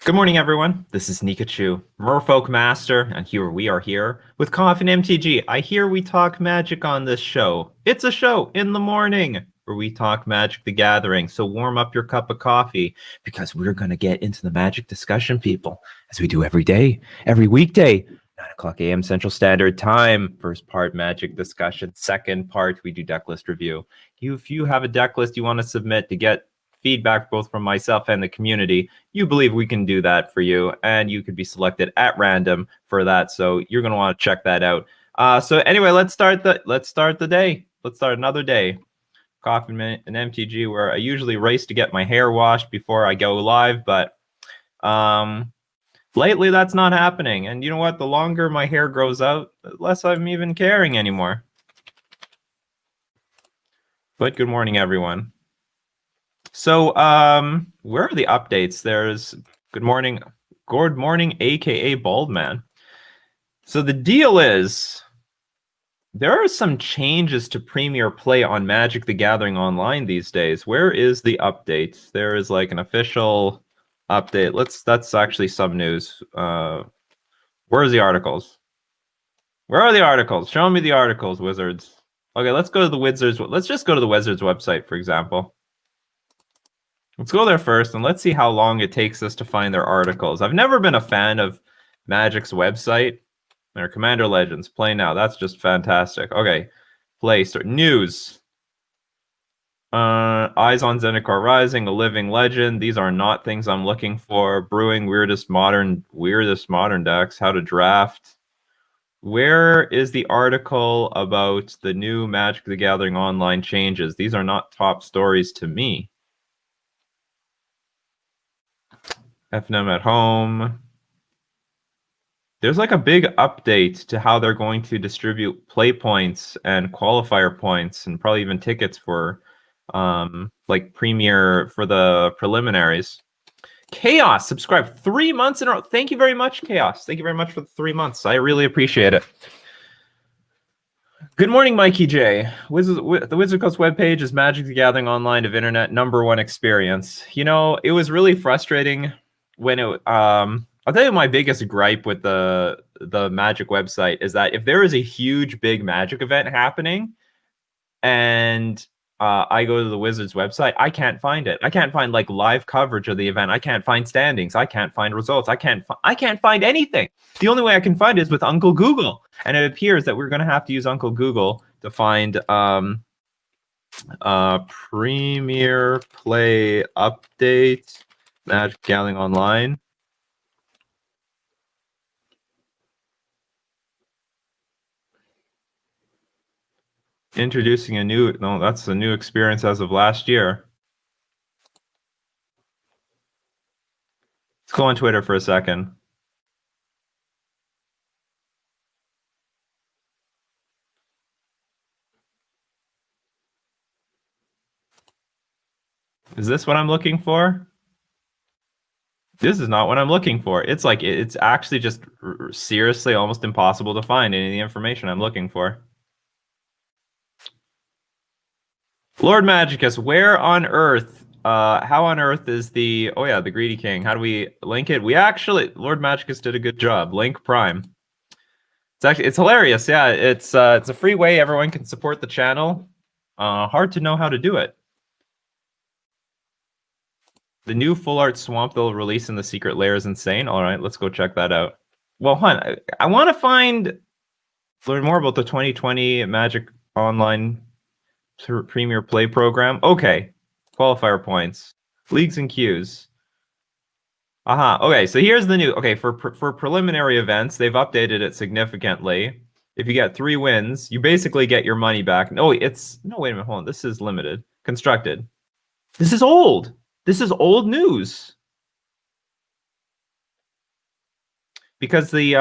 Good morning, everyone. This is Nikachu, Merfolk Master, and here we are here with Coffee and MTG. I hear we talk magic on this show. It's a show in the morning where we talk Magic the Gathering. So warm up your cup of coffee because we're going to get into the magic discussion, people, as we do every day, every weekday, 9 o'clock a.m. Central Standard Time. First part, magic discussion. Second part, we do deck list review. If you have a deck list you want to submit to get feedback both from myself and the community, you believe we can do that for you, and you could be selected at random for that. So you're going to want to check that out. So anyway, let's start the day. Let's start another day. Coffee and MTG, where I usually race to get my hair washed before I go live, but lately that's not happening. And you know what? The longer my hair grows out, the less I'm even caring anymore. But good morning, everyone. So, where are the updates? There's good morning, aka Bald Man. So the deal is, there are some changes to Premier Play on Magic the Gathering Online these days. Where is the update? There is like an official update. That's actually some news. Where's the articles? Where are the articles? Show me the articles, Wizards. Okay, let's go to the Wizards. Let's just go to the Wizards website, for example. Let's go there first, and let's see how long it takes us to find their articles. I've never been a fan of Magic's website. Their Commander Legends, play now. That's just fantastic. Okay, play, start. News. Eyes on Zendikar Rising, A Living Legend. These are not things I'm looking for. Brewing weirdest modern decks. How to draft. Where is the article about the new Magic the Gathering Online changes? These are not top stories to me. FNM at home. There's like a big update to how they're going to distribute play points and qualifier points and probably even tickets for like Premier for the preliminaries. Chaos, subscribe 3 months in a row. Thank you very much, Chaos. Thank you very much for the 3 months. I really appreciate it. Good morning, Mikey J. The Wizard Coast webpage is Magic the Gathering Online of Internet #1 experience. You know, it was really frustrating when it I'll tell you my biggest gripe with the Magic website is that if there is a huge big Magic event happening and I go to the Wizards website, I can't find it. I can't find like live coverage of the event. I can't find standings. I can't find results. I can't find anything. The only way I can find it is with Uncle Google. And it appears that we're going to have to use Uncle Google to find Premier Play update, Magic Gathering Online. Introducing that's a new experience as of last year. Let's go on Twitter for a second. Is this what I'm looking for? This is not what I'm looking for. It's like, it's actually just seriously almost impossible to find any of the information I'm looking for. Lord Magicus, where on earth, how on earth is the Greedy King? How do we link it? We actually, Lord Magicus did a good job. Link Prime. It's hilarious. Yeah, it's a free way everyone can support the channel. Hard to know how to do it. The new full art swamp they'll release in the secret lair is insane. All right, let's go check that out. Well, I want to learn more about the 2020 Magic Online Premier Play program. Okay, qualifier points, leagues and queues. Okay, so here's the new. Okay, for preliminary events, they've updated it significantly. If you get 3 wins, you basically get your money back. No, wait a minute, hold on. This is limited. Constructed. This is old. This is old news. Because the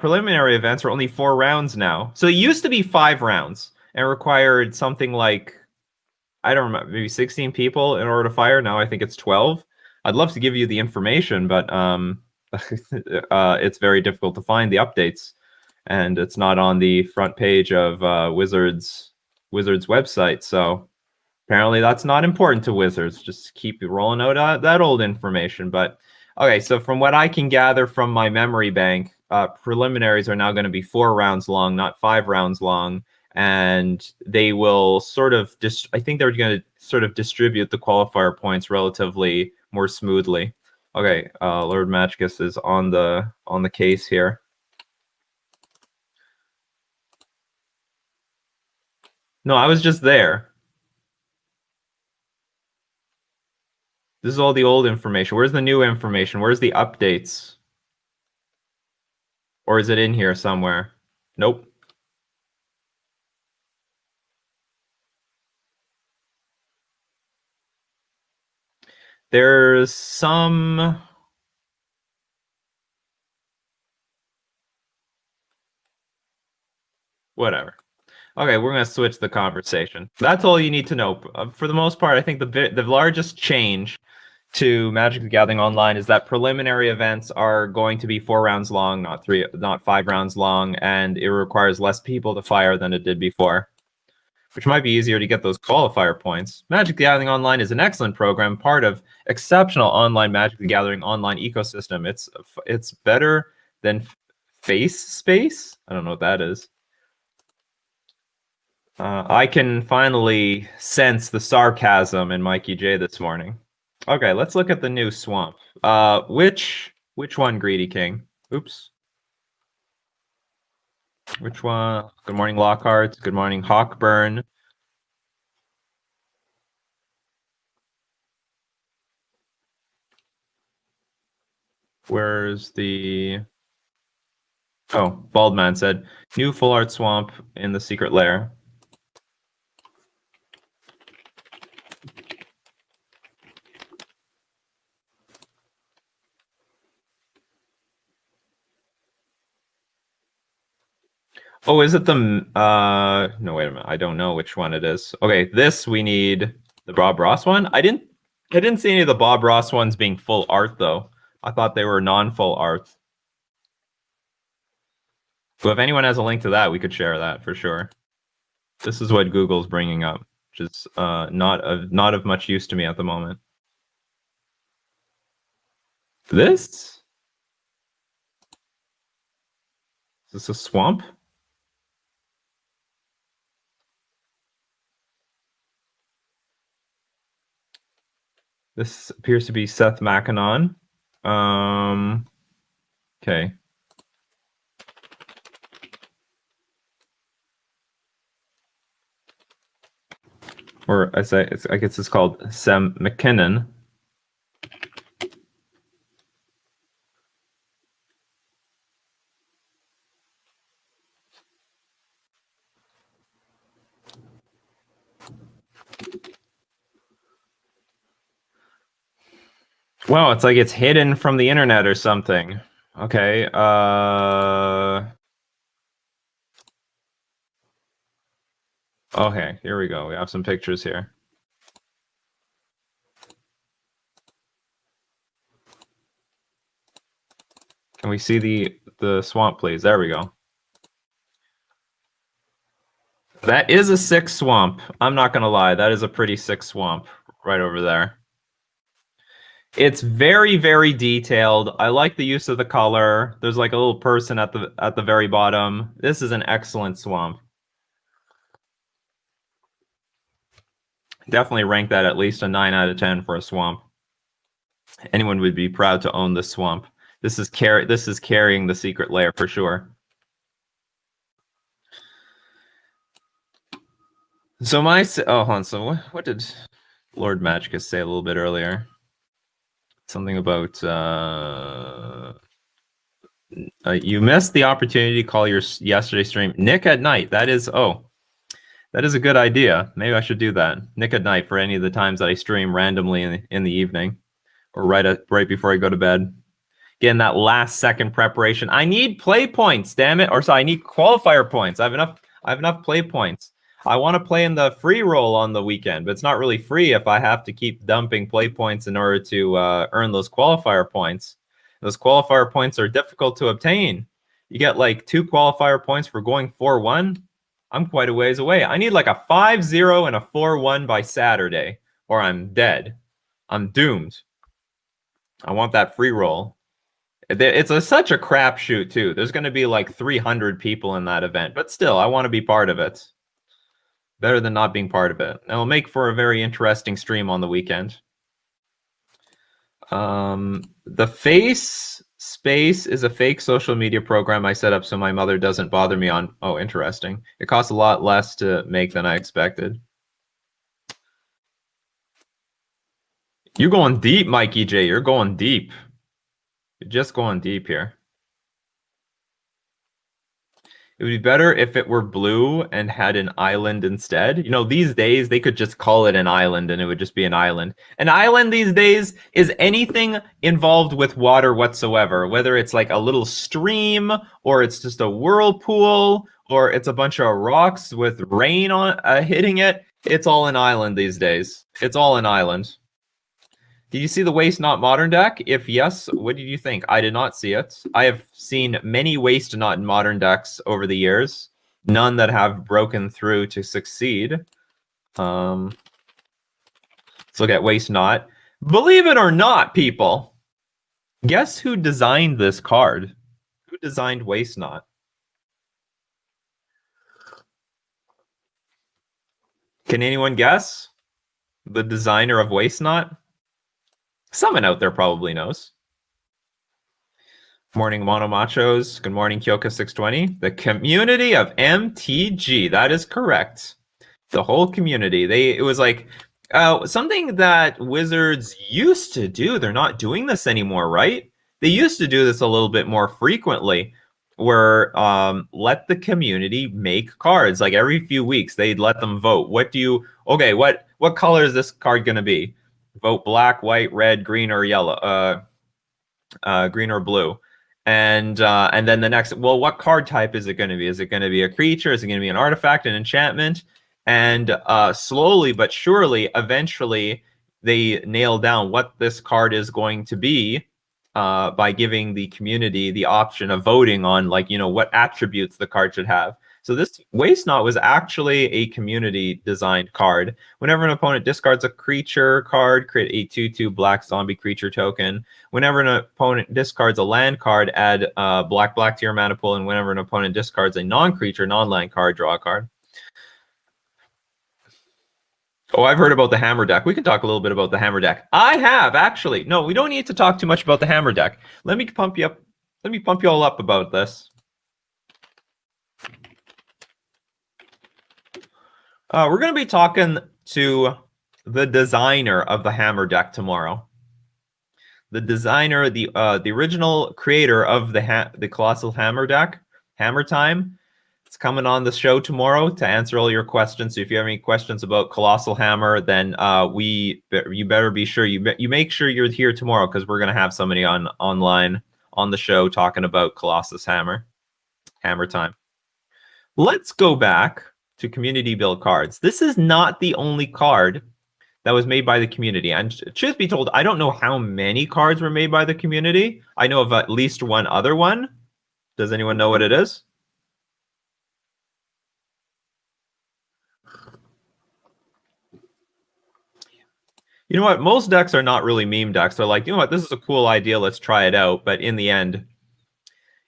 preliminary events are only 4 rounds now. So it used to be 5 rounds and required something like, I don't remember, maybe 16 people in order to fire. Now I think it's 12. I'd love to give you the information, but it's very difficult to find the updates. And it's not on the front page of Wizards website. So apparently that's not important to Wizards. Just keep rolling out that old information. But Okay, so from what I can gather from my memory bank, preliminaries are now going to be 4 rounds long, not 5 rounds long, and they will sort of I think they're going to sort of distribute the qualifier points relatively more smoothly. Okay, Lord Magicus is on the case here. No, I was just there. This is all the old information. Where's the new information? Where's the updates? Or is it in here somewhere? Nope. There's some... Whatever. Okay, we're going to switch the conversation. That's all you need to know. For the most part, I think the largest change to Magic the Gathering Online is that preliminary events are going to be 4 rounds long, not 5 rounds long, and it requires less people to fire than it did before, which might be easier to get those qualifier points. Magic the Gathering Online is an excellent program, part of exceptional online Magic the Gathering online ecosystem. It's better than Face Space. I don't know what that is. I can finally sense the sarcasm in Mikey J this morning. Okay, let's look at the new swamp. Which one, Greedy King? Oops. Which one? Good morning, Lockhart. Good morning, Hawkburn. Where's the... Oh, Baldman said, new full art swamp in the secret lair. Oh, is it the... No, wait a minute. I don't know which one it is. Okay, this we need the Bob Ross one. I didn't see any of the Bob Ross ones being full art, though. I thought they were non-full art. So if anyone has a link to that, we could share that for sure. This is what Google's bringing up, which is not of much use to me at the moment. This? Is this a swamp? This appears to be Seth Mackinon. Okay. Or I guess it's called Sam McKinnon. Wow, it's like it's hidden from the internet or something. Okay. Okay, here we go. We have some pictures here. Can we see the swamp, please? There we go. That is a sick swamp. I'm not gonna lie. That is a pretty sick swamp right over there. It's very, very detailed. I like the use of the color. There's like a little person at the very bottom. This is an excellent swamp. Definitely rank that at least a 9 out of 10 for a swamp. Anyone would be proud to own this swamp. This is carrying the secret lair for sure. So hold on. So what did Lord Magicus say a little bit earlier? Something about you missed the opportunity to call your yesterday stream Nick at night. That is a good idea. Maybe I should do that. Nick at night for any of the times that I stream randomly in the evening, or right before I go to bed. Getting that last second preparation. I need play points, damn it! Or sorry, I need qualifier points. I have enough play points. I want to play in the free roll on the weekend, but it's not really free if I have to keep dumping play points in order to earn those qualifier points. Those qualifier points are difficult to obtain. You get like 2 qualifier points for going 4-1. I'm quite a ways away. I need like a 5-0 and a 4-1 by Saturday, or I'm dead. I'm doomed. I want that free roll. It's such a crapshoot too. There's going to be like 300 people in that event, but still, I want to be part of it. Better than not being part of it. It'll make for a very interesting stream on the weekend. The Face Space is a fake social media program I set up so my mother doesn't bother me on. Oh, interesting. It costs a lot less to make than I expected. You're going deep, Mikey J. You're going deep. You're just going deep here. It would be better if it were blue and had an island instead. You know, these days they could just call it an island and it would just be an island. An island these days is anything involved with water whatsoever, whether it's like a little stream or it's just a whirlpool or it's a bunch of rocks with rain on hitting it. It's all an island these days. It's all an island. Did you see the Waste Not Modern deck? If yes, what did you think? I did not see it. I have seen many Waste Not Modern decks over the years. None that have broken through to succeed. Let's look at Waste Not. Believe it or not, people, guess who designed this card? Who designed Waste Not? Can anyone guess? The designer of Waste Not? Someone out there probably knows. Morning, Mono Machos. Good morning, Kyoka620. The community of MTG. That is correct. The whole community. It was like something that Wizards used to do. They're not doing this anymore, right? They used to do this a little bit more frequently, where let the community make cards. Like every few weeks, they'd let them vote. What color is this card going to be? Vote black, white, red, green, or yellow, green or blue, and then the next. Well, what card type is it going to be? Is it going to be a creature? Is it going to be an artifact, an enchantment? And slowly but surely, eventually, they nail down what this card is going to be by giving the community the option of voting on, like, you know, what attributes the card should have. So this Waste Not was actually a community-designed card. Whenever an opponent discards a creature card, create a 2/2 black zombie creature token. Whenever an opponent discards a land card, add black to your mana pool. And whenever an opponent discards a non-creature, non-land card, draw a card. Oh, I've heard about the Hammer deck. We can talk a little bit about the Hammer deck. I have, actually. No, we don't need to talk too much about the Hammer deck. Let me pump you up. Let me pump you all up about this. We're going to be talking to the designer of the Hammer deck tomorrow. The designer, the original creator of the Colossal Hammer deck, Hammer Time. It's coming on the show tomorrow to answer all your questions. So if you have any questions about Colossal Hammer, then you better be sure you make sure you're here tomorrow, because we're going to have somebody online on the show talking about Colossus Hammer Time. Let's go back to community build cards. This is not the only card that was made by the community. And truth be told, I don't know how many cards were made by the community. I know of at least one other one. Does anyone know what it is? You know what? Most decks are not really meme decks. They're like, you know what? This is a cool idea. Let's try it out. But in the end,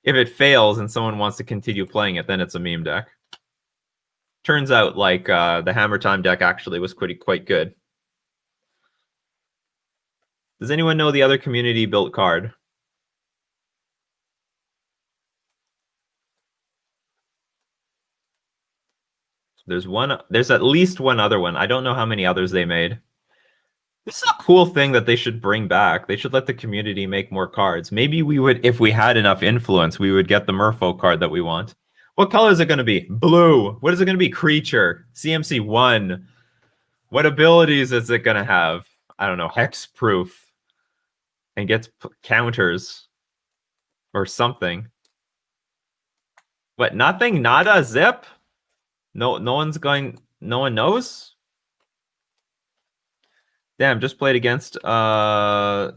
if it fails and someone wants to continue playing it, then it's a meme deck. Turns out, like, the Hammer Time deck actually was quite good. Does anyone know the other community built card? There's at least one other one. I don't know how many others they made. This is a cool thing that they should bring back. They should let the community make more cards. Maybe we would, if we had enough influence, we would get the Merfolk card that we want. What color is it going to be? Blue. What is it going to be? Creature. CMC 1. What abilities is it going to have? I don't know. Hexproof. And gets counters. Or something. What? Nothing? Nada? Zip? No one knows? Damn, just played against a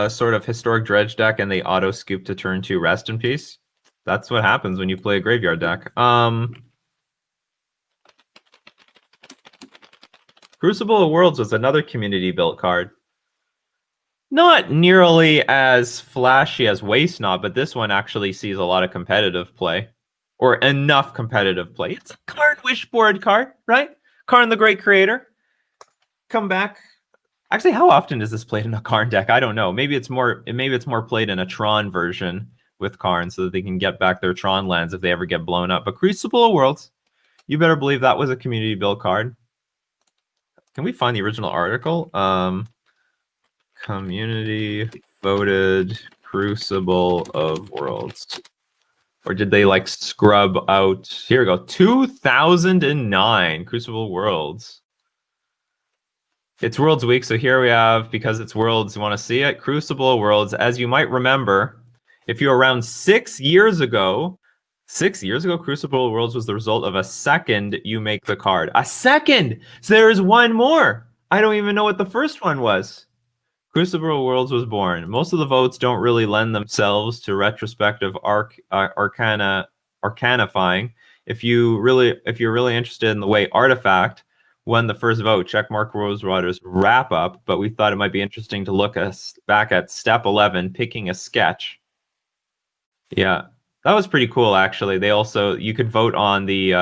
sort of historic dredge deck and they auto scoop to turn 2. Rest in peace. That's what happens when you play a graveyard deck. Crucible of Worlds was another community built card. Not nearly as flashy as Waste Not, but this one actually sees a lot of competitive play. Or enough competitive play. It's a Karn Wishboard card, right? Karn the Great Creator. Come back. Actually, how often is this played in a Karn deck? I don't know. Maybe it's more played in a Tron version with Karn so that they can get back their Tron lands if they ever get blown up. But Crucible of Worlds, you better believe that was a community build card. Can we find the original article? Community voted Crucible of Worlds. Or did they like scrub out? Here we go. 2009 Crucible Worlds. It's Worlds Week, so here we have, because it's Worlds, you want to see it? Crucible Worlds. As you might remember, if you're around 6 years ago, Crucible Worlds was the result of a second you make the card. A second! So there is one more! I don't even know what the first one was. Crucible Worlds was born. Most of the votes don't really lend themselves to retrospective arcanifying. If you're really interested in the way Artifact won the first vote, checkmark Rosewater's wrap up, but we thought it might be interesting to look back at step 11, picking a sketch. Yeah, that was pretty cool, actually. You could vote on the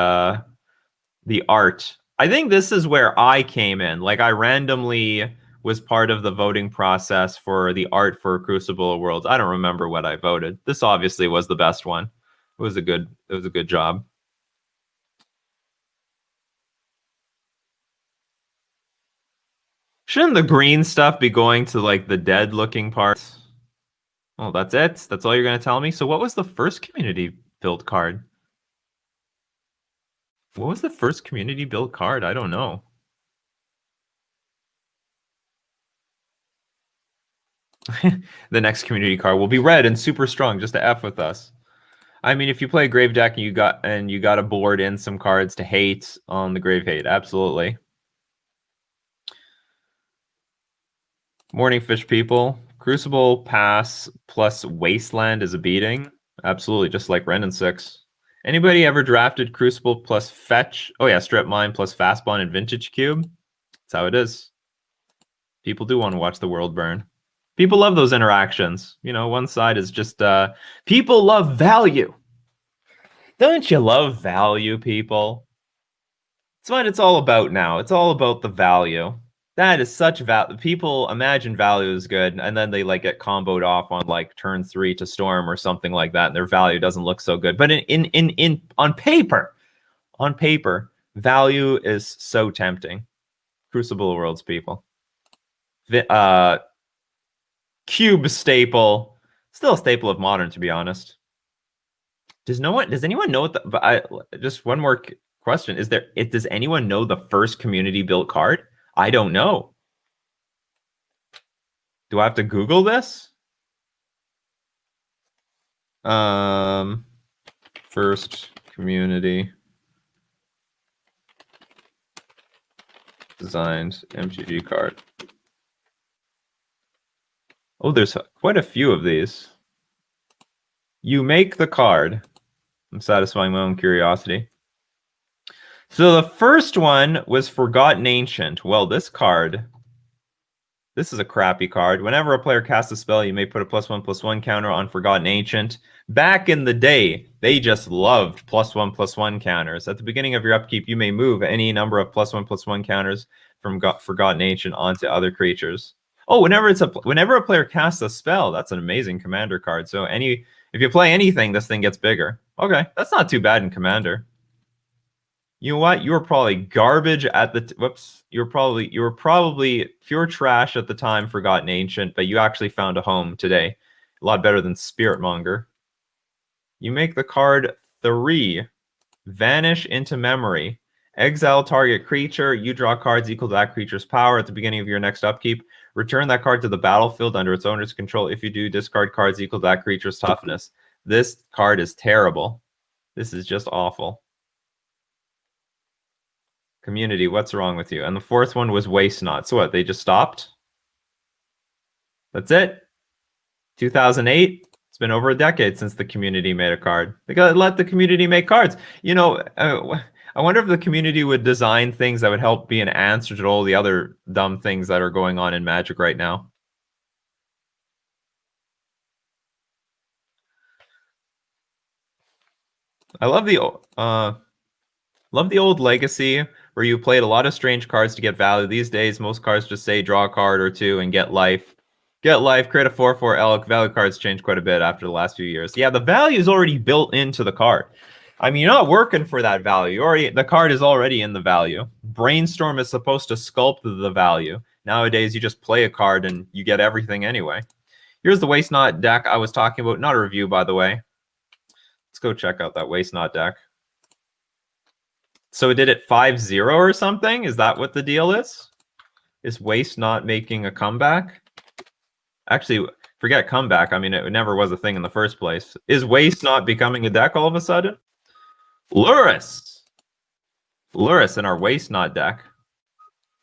art. I think this is where I came in. Like, I randomly was part of the voting process for the art for Crucible of Worlds. I don't remember what I voted. This obviously was the best one. It was a good job. Shouldn't the green stuff be going to like the dead looking parts? Oh, that's it? That's all you're going to tell me? So what was the first community build card? What was the first community build card? I don't know. The next community card will be red and super strong, just to F with us. I mean, if you play a grave deck and you got to board in some cards to hate on the grave hate, absolutely. Morning, fish people. Crucible Pass plus Wasteland is a beating. Absolutely, just like Ren and 6. Anybody ever drafted Crucible plus Fetch? Oh yeah, Strip Mine plus Fastbond and Vintage Cube? That's how it is. People do want to watch the world burn. People love those interactions. You know, one side is just people love value. Don't you love value, people? It's what it's all about now. It's all about the value. That is such value. People imagine value is good, and then they like get comboed off on like turn 3 to Storm or something like that, and their value doesn't look so good. But on paper, value is so tempting. Crucible Worlds, people. Cube staple, still a staple of Modern, to be honest. Does anyone know what just one more question. Does anyone know the first community built card? I don't know. Do I have to Google this? First community designed MTG card. Oh, there's quite a few of these. You make the card. I'm satisfying my own curiosity. So the first one was Forgotten Ancient. Well, this is a crappy card. Whenever a player casts a spell, you may put a +1/+1 counter on Forgotten Ancient. Back in the day, they just loved +1/+1 counters. At the beginning of your upkeep, you may move any number of +1/+1 counters from Forgotten Ancient onto other creatures. Oh, whenever a player casts a spell, that's an amazing commander card. So if you play anything, this thing gets bigger. Okay, that's not too bad in commander. You know what? You were probably garbage at the you were probably pure trash at the time, Forgotten Ancient, but you actually found a home today. A lot better than Spiritmonger. You make the card 3. Vanish into memory. Exile target creature. You draw cards equal to that creature's power at the beginning of your next upkeep. Return that card to the battlefield under its owner's control. If you do, discard cards equal to that creature's toughness. This card is terrible. This is just awful. Community, what's wrong with you? And the fourth one was Waste Not. So what, they just stopped? That's it? 2008? It's been over a decade since the community made a card. They gotta let the community make cards. You know, I wonder if the community would design things that would help be an answer to all the other dumb things that are going on in Magic right now. I love the old legacy where you played a lot of strange cards to get value. These days, most cards just say draw a card or two and get life. Get life, create a 4/4 elk. Value cards change quite a bit after the last few years. Yeah, the value is already built into the card. I mean, you're not working for that value. The card is already in the value. Brainstorm is supposed to sculpt the value. Nowadays, you just play a card and you get everything anyway. Here's the Waste Not deck I was talking about. Not a review, by the way. Let's go check out that Waste Not deck. So it did it 5-0 or something? Is that what the deal is? Is Waste Not making a comeback? Actually, forget comeback. I mean, it never was a thing in the first place. Is Waste Not becoming a deck all of a sudden? Lurrus in our Waste Not deck.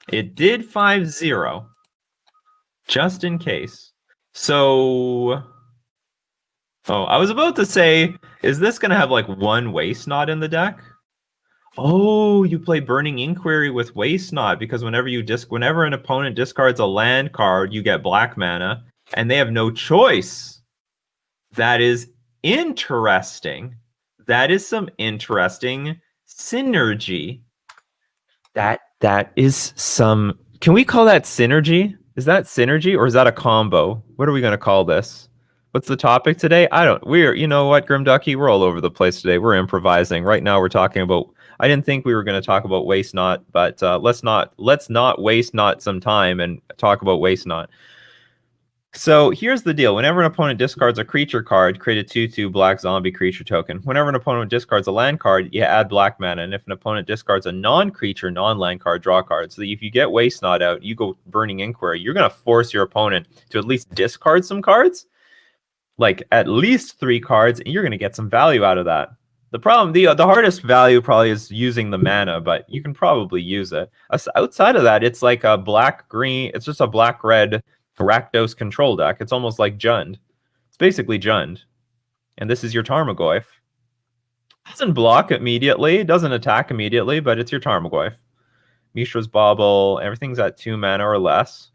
It did 5-0. Just in case. So... Oh, I was about to say, is this going to have like one Waste Not in the deck? Oh, you play Burning Inquiry with Waste Not because whenever an opponent discards a land card, you get black mana, and they have no choice. That is interesting. That is some interesting synergy. That is some. Can we call that synergy? Is that synergy or is that a combo? What are we going to call this? What's the topic today? You know what, Grimducky? We're all over the place today. We're improvising. Right now we're talking about, I didn't think we were going to talk about Waste Not, but let's not waste not some time and talk about Waste Not. So here's the deal. Whenever an opponent discards a creature card, create a 2/2 black zombie creature token. Whenever an opponent discards a land card, you add black mana. And if an opponent discards a non-creature, non-land card, draw card. So if you get Waste Not out, you go Burning Inquiry, you're going to force your opponent to at least discard some cards. Like at least 3 cards, and you're going to get some value out of that. The problem, the hardest value probably is using the mana, but you can probably use it. Outside of that, it's like a black-green, it's just a black-red Rakdos control deck. It's almost like Jund. It's basically Jund. And this is your Tarmogoyf. Doesn't block immediately, doesn't attack immediately, but it's your Tarmogoyf. Mishra's Bauble, everything's at 2 mana or less.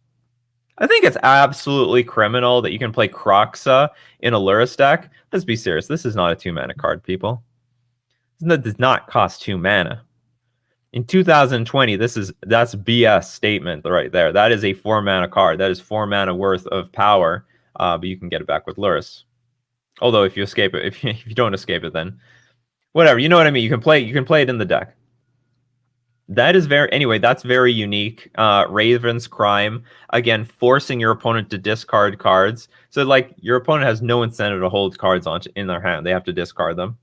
I think it's absolutely criminal that you can play Kroxa in a Lurrus deck. Let's be serious. This is not a 2-mana card, people. That does not cost 2 mana. In 2020, that's BS statement right there. That is a 4-mana card. That is 4 mana worth of power, but you can get it back with Lurrus. Although if you escape it, if you don't escape it, then whatever. You know what I mean. You can play it in the deck. That is that's very unique. Raven's Crime, again, forcing your opponent to discard cards. So like your opponent has no incentive to hold cards in their hand. They have to discard them.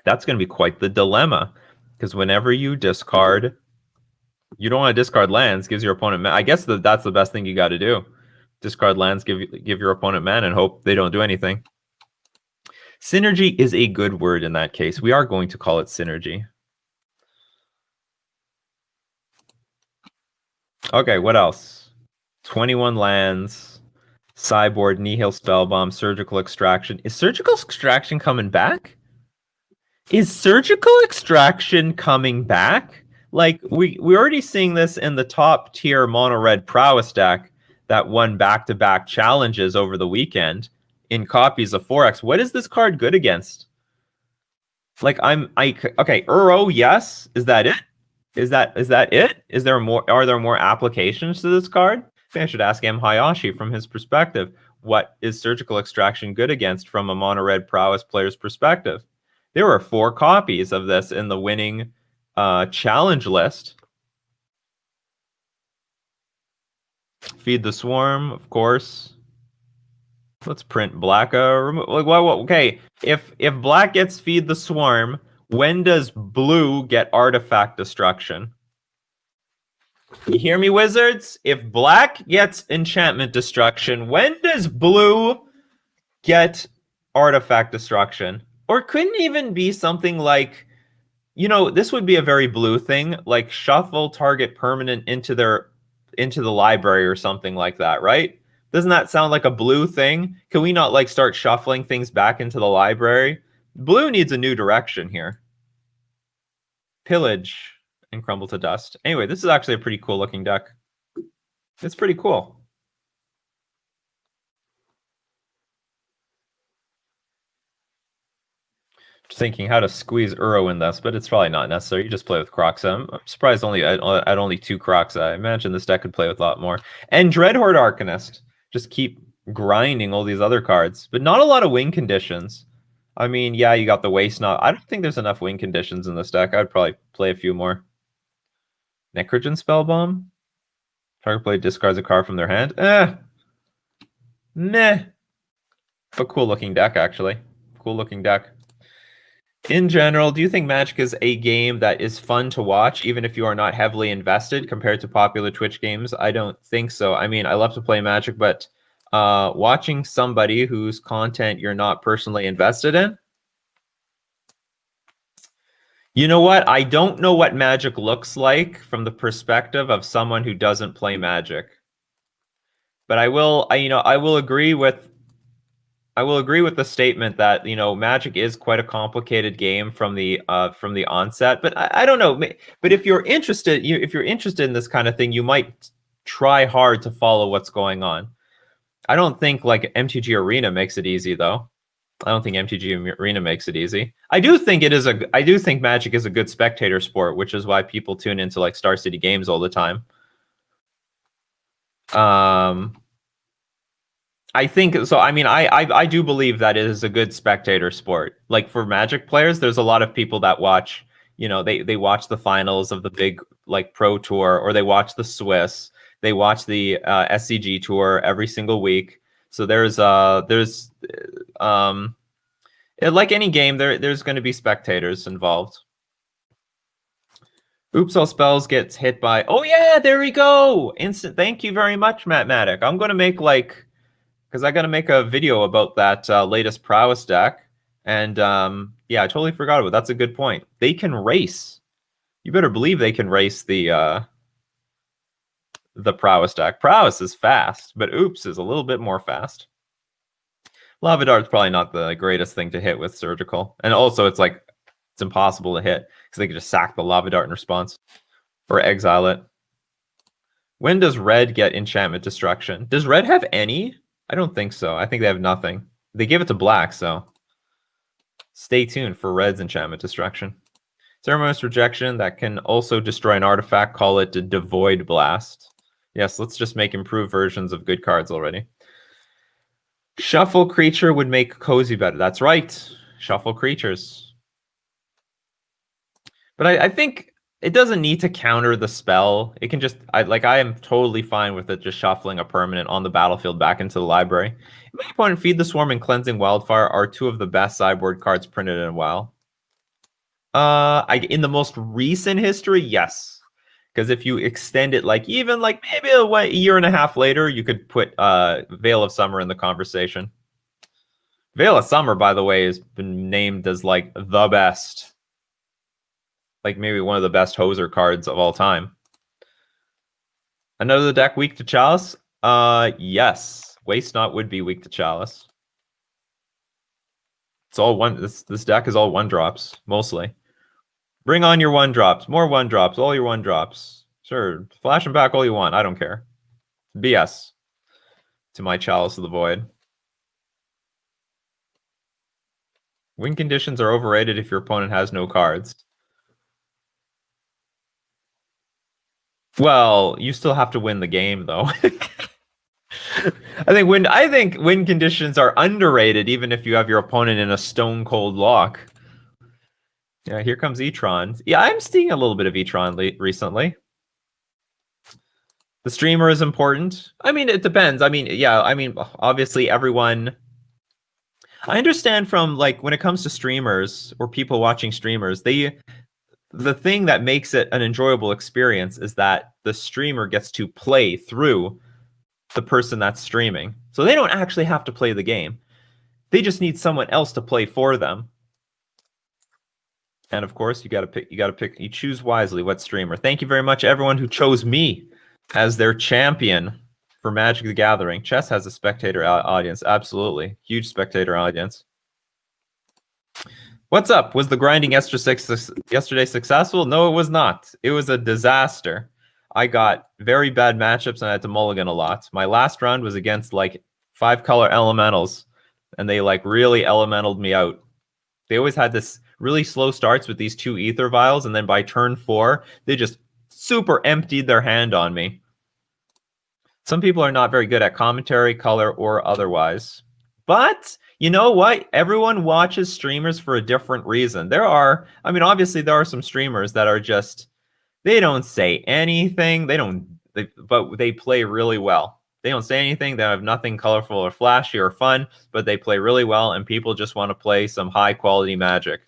That's going to be quite the dilemma, because whenever you discard, you don't want to discard lands, gives your opponent mana. I guess that's the best thing you got to do. Discard lands, give your opponent mana, and hope they don't do anything. Synergy is a good word in that case. We are going to call it synergy. Okay, what else? 21 lands, Cyborg, Nihil Spellbomb, Surgical Extraction. Is Surgical Extraction coming back? Is Surgical Extraction coming back? Like, we're already seeing this in the top tier mono red prowess deck that won back-to-back challenges over the weekend in copies of 4X. What is this card good against? Like, okay, Uro, yes. Is that it? Is that it? Are there more applications to this card? I think I should ask M. Hayashi from his perspective. What is Surgical Extraction good against from a mono red prowess player's perspective? There were 4 copies of this in the winning challenge list. Feed the Swarm, of course. Let's print black. Okay, if black gets Feed the Swarm, when does blue get Artifact Destruction? You hear me, Wizards? If black gets Enchantment Destruction, when does blue get Artifact Destruction? Or couldn't even be something like, this would be a very blue thing, like shuffle target permanent into the library or something like that, right? Doesn't that sound like a blue thing? Can we not start shuffling things back into the library? Blue needs a new direction here. Pillage and Crumble to Dust. Anyway, this is actually a pretty cool looking deck. It's pretty cool. Thinking how to squeeze Uro in this, but it's probably not necessary. You just play with Croxa. I'm surprised only at only 2 Croxa. I imagine this deck could play with a lot more. And Dreadhorde Arcanist. Just keep grinding all these other cards, but not a lot of win conditions. I mean, yeah, you got the Waste Not. I don't think there's enough win conditions in this deck. I'd probably play a few more. Necrogen Spellbomb. Target player discards a card from their hand. Meh. But cool looking deck, actually. Cool looking deck. In general, do you think Magic is a game that is fun to watch, even if you are not heavily invested compared to popular Twitch games? I don't think so. I mean, I love to play Magic, but watching somebody whose content you're not personally invested in, you know what? I don't know what Magic looks like from the perspective of someone who doesn't play Magic. But I will agree with the statement that, you know, Magic is quite a complicated game from the onset. But I don't know. But if you're interested, in this kind of thing, you might try hard to follow what's going on. I don't think like MTG Arena makes it easy, though. I don't think MTG Arena makes it easy. I do think Magic is a good spectator sport, which is why people tune into like Star City Games all the time. I think so. I mean, I do believe that it is a good spectator sport. Like for Magic players, there's a lot of people that watch, you know, they watch the finals of the big like Pro Tour, or they watch the Swiss, they watch the SCG Tour every single week. So there's like any game, there's going to be spectators involved. Oops, all spells gets hit by. Oh yeah, there we go. Instant. Thank you very much, Mathematic. I'm going to make because I got to make a video about that latest prowess deck. And yeah, I totally forgot about it. That's a good point. They can race. You better believe they can race the prowess deck. Prowess is fast, but Oops is a little bit more fast. Lava Dart's probably not the greatest thing to hit with Surgical. And also it's impossible to hit because they can just sack the Lava Dart in response or exile it. When does Red get Enchantment Destruction? Does Red have any? I don't think so. I think they have nothing. They give it to Black, so stay tuned for Red's Enchantment Destruction. Ceremonious Rejection, that can also destroy an artifact. Call it a Devoid Blast. Yes, let's just make improved versions of good cards already. Shuffle Creature would make Cozy better. That's right. Shuffle Creatures. But I think it doesn't need to counter the spell. It can just, I am totally fine with it just shuffling a permanent on the battlefield back into the library. In my opponent, Feed the Swarm and Cleansing Wildfire are 2 of the best sideboard cards printed in a while. In the most recent history, yes. Because if you extend it even maybe a year and a half later, you could put Veil of Summer in the conversation. Veil of Summer, by the way, has been named as the best. Maybe one of the best hoser cards of all time. Another deck weak to Chalice? Yes. Waste Not would be weak to Chalice. It's all one. This deck is all 1-drops, mostly. Bring on your 1-drops. More 1-drops. All your 1-drops. Sure. Flash them back all you want. I don't care. BS. To my Chalice of the Void. Win conditions are overrated if your opponent has no cards. Well, you still have to win the game, though. I think win conditions are underrated, even if you have your opponent in a stone cold lock. Yeah, here comes Etron. Yeah, I'm seeing a little bit of Etron recently. The streamer is important. I mean, it depends. I mean, yeah, obviously everyone. I understand from when it comes to streamers or people watching streamers, the thing that makes it an enjoyable experience is that the streamer gets to play through the person that's streaming. So they don't actually have to play the game. They just need someone else to play for them. And of course, you choose wisely what streamer. Thank you very much, everyone who chose me as their champion for Magic the Gathering. Chess has a spectator audience. Absolutely. Huge spectator audience. What's up? Was the grinding yesterday successful? No, it was not. It was a disaster. I got very bad matchups and I had to mulligan a lot. My last round was against 5-color elementals, and they really elementaled me out. They always had this really slow starts with these 2 ether vials, and then by turn 4, they just super emptied their hand on me. Some people are not very good at commentary, color, or otherwise. But you know what? Everyone watches streamers for a different reason. Obviously there are some streamers that are just, they don't say anything. But they play really well. They don't say anything. They have nothing colorful or flashy or fun, but they play really well, and people just want to play some high quality Magic.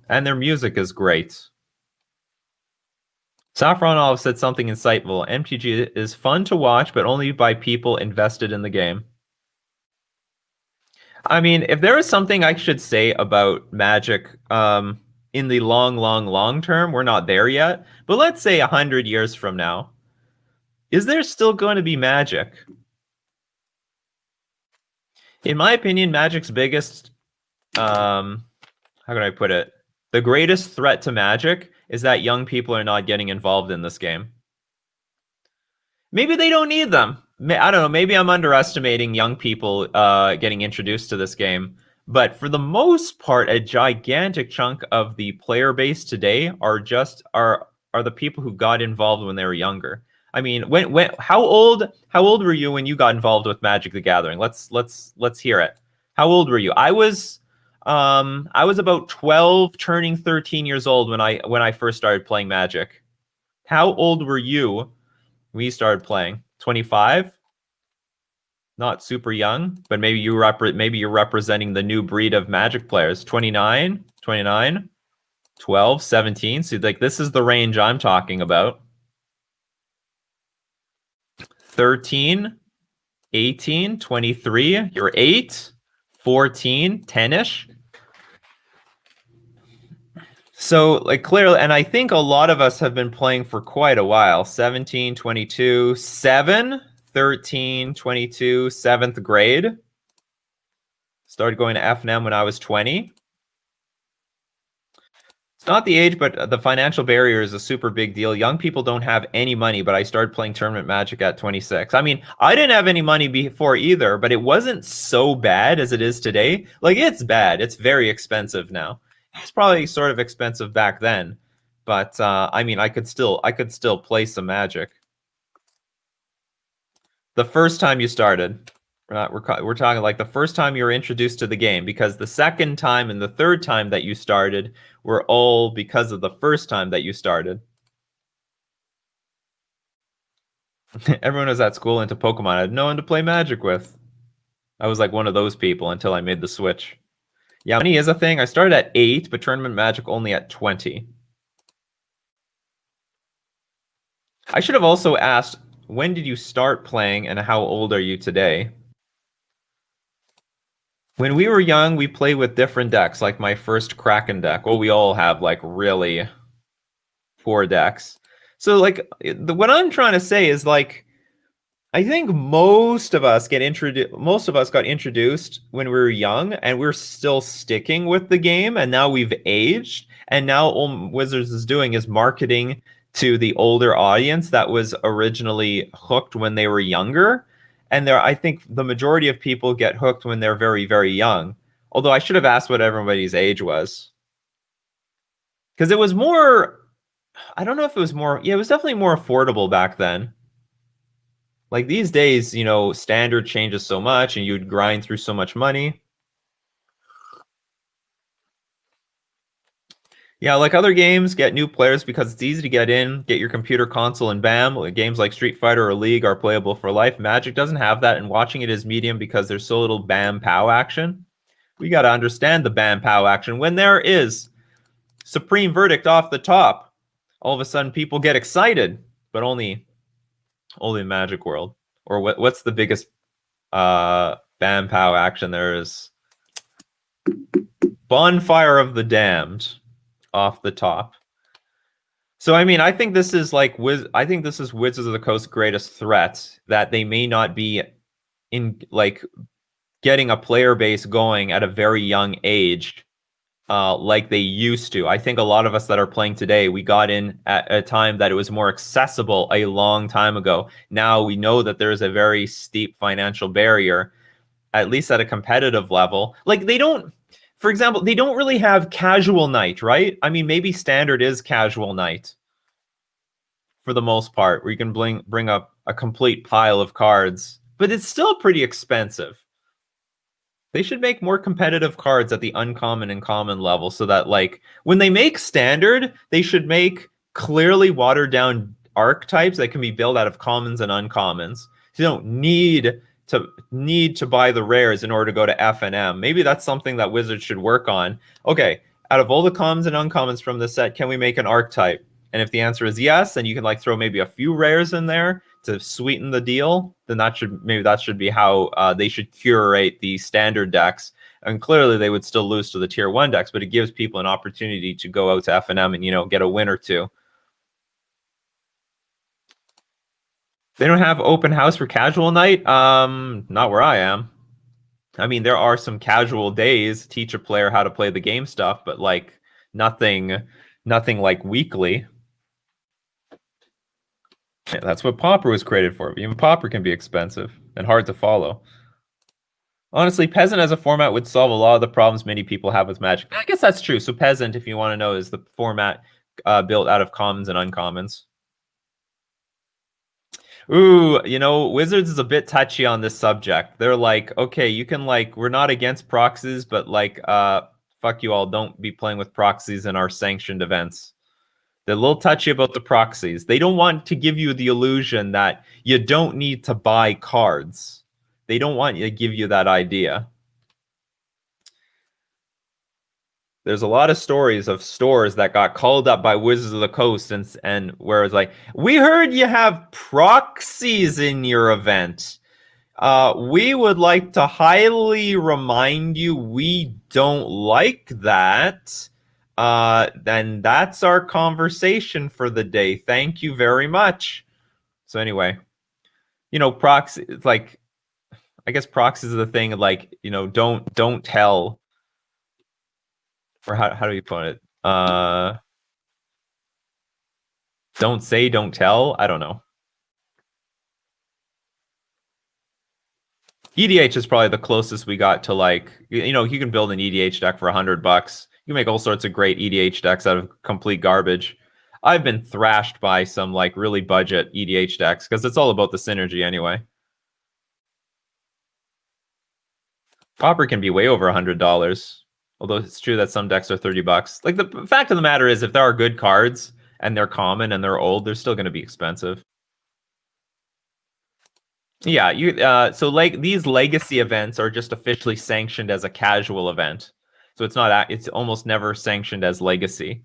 And their music is great. Saffronov said something insightful. MTG is fun to watch, but only by people invested in the game. I mean, if there is something I should say about Magic in the long term, we're not there yet. But let's say 100 years from now, is there still going to be Magic? In my opinion, Magic's biggest, how can I put it? The greatest threat to Magic is that young people are not getting involved in this game. Maybe they don't need them. I don't know. Maybe I'm underestimating young people getting introduced to this game. But for the most part, a gigantic chunk of the player base today are the people who got involved when they were younger. I mean, how old were you when you got involved with Magic the Gathering? Let's hear it. How old were you? I was about 12, turning 13 years old when I first started playing Magic. How old were you when you started playing? 25? Not super young, but maybe you're representing the new breed of Magic players. 29, 12, 17. So like this is the range I'm talking about. 13, 18, 23, you're 8, 14, 10-ish. So like clearly, and I think a lot of us have been playing for quite a while. 17, 22, 7, 13, 22, 7th grade. Started going to FNM when I was 20. It's not the age, but the financial barrier is a super big deal. Young people don't have any money, but I started playing tournament Magic at 26. I mean, I didn't have any money before either, but it wasn't so bad as it is today. Like, it's bad. It's very expensive now. It's probably sort of expensive back then, but I mean, I could still play some Magic. The first time you started. We're talking like the first time you were introduced to the game, because the second time and the third time that you started were all because of the first time that you started. Everyone was at school into Pokemon. I had no one to play Magic with. I was like one of those people until I made the switch. Yeah, money is a thing. I started at 8, but tournament Magic only at 20. I should have also asked, when did you start playing and how old are you today? When we were young, we played with different decks, like my first Kraken deck. Well, we all have like really poor decks. So like what I'm trying to say is like, I think most of us got introduced when we were young, and we're still sticking with the game, and now we've aged, and now all Wizards is doing is marketing to the older audience that was originally hooked when they were younger. And I think the majority of people get hooked when they're very, very young. Although I should have asked what everybody's age was. Because it was more, I don't know if it was more, yeah, it was definitely more affordable back then. Like these days, you know, standard changes so much and you'd grind through so much money. Yeah, like other games get new players because it's easy to get in, get your computer console, and bam, games like Street Fighter or League are playable for life. Magic doesn't have that, and watching it is medium because there's so little bam pow action. We got to understand the bam pow action. When there is supreme verdict off the top, all of a sudden people get excited, but only in Magic World. Or what's the biggest bam pow action there is? Bonfire of the Damned off the top. So I mean, I think this is Wizards of the Coast's greatest threat, that they may not be in like getting a player base going at a very young age like they used to. I think a lot of us that are playing today, we got in at a time that it was more accessible a long time ago. Now we know that there's a very steep financial barrier, at least at a competitive level. Like For example, they don't really have casual night, right? I mean, maybe standard is casual night for the most part, where you can bring up a complete pile of cards, but it's still pretty expensive. They should make more competitive cards at the uncommon and common level so that, like, when they make standard, they should make clearly watered down archetypes that can be built out of commons and uncommons. So you don't need to buy the rares in order to go to F and M. Maybe that's something that Wizards should work on. Okay, out of all the commons and uncommons from the set, can we make an archetype? And if the answer is yes, then you can like throw maybe a few rares in there to sweeten the deal. Then that should be how they should curate the standard decks. And clearly they would still lose to the tier 1 decks, but it gives people an opportunity to go out to F&M and, you know, get a win or two. They don't have open house for casual night? Not where I am. I mean, there are some casual days, teach a player how to play the game stuff, but like nothing like weekly. Yeah, that's what Pauper was created for. Even Pauper can be expensive and hard to follow. Honestly, Peasant as a format would solve a lot of the problems many people have with Magic. I guess that's true. So Peasant, if you want to know, is the format built out of commons and uncommons. Ooh, you know, Wizards is a bit touchy on this subject. They're like, okay, you can like, we're not against proxies, but like, fuck you all, don't be playing with proxies in our sanctioned events. They're a little touchy about the proxies. They don't want to give you the illusion that you don't need to buy cards. They don't want to give you that idea. There's a lot of stories of stores that got called up by Wizards of the Coast and where it's like, we heard you have proxies in your event. We would like to highly remind you we don't like that. Then that's our conversation for the day. Thank you very much. So anyway, you know, proxy, it's like, I guess proxies is the thing, like, you know, don't tell. Or how do you put it? Don't say, don't tell. I don't know. EDH is probably the closest we got to, like, you know, you can build an EDH deck for $100. You can make all sorts of great EDH decks out of complete garbage. I've been thrashed by some like really budget EDH decks because it's all about the synergy anyway. Copper can be way over $100. Although it's true that some decks are $30. Like, the fact of the matter is, if there are good cards and they're common and they're old, they're still going to be expensive. Yeah, so like these legacy events are just officially sanctioned as a casual event. So it's almost never sanctioned as legacy.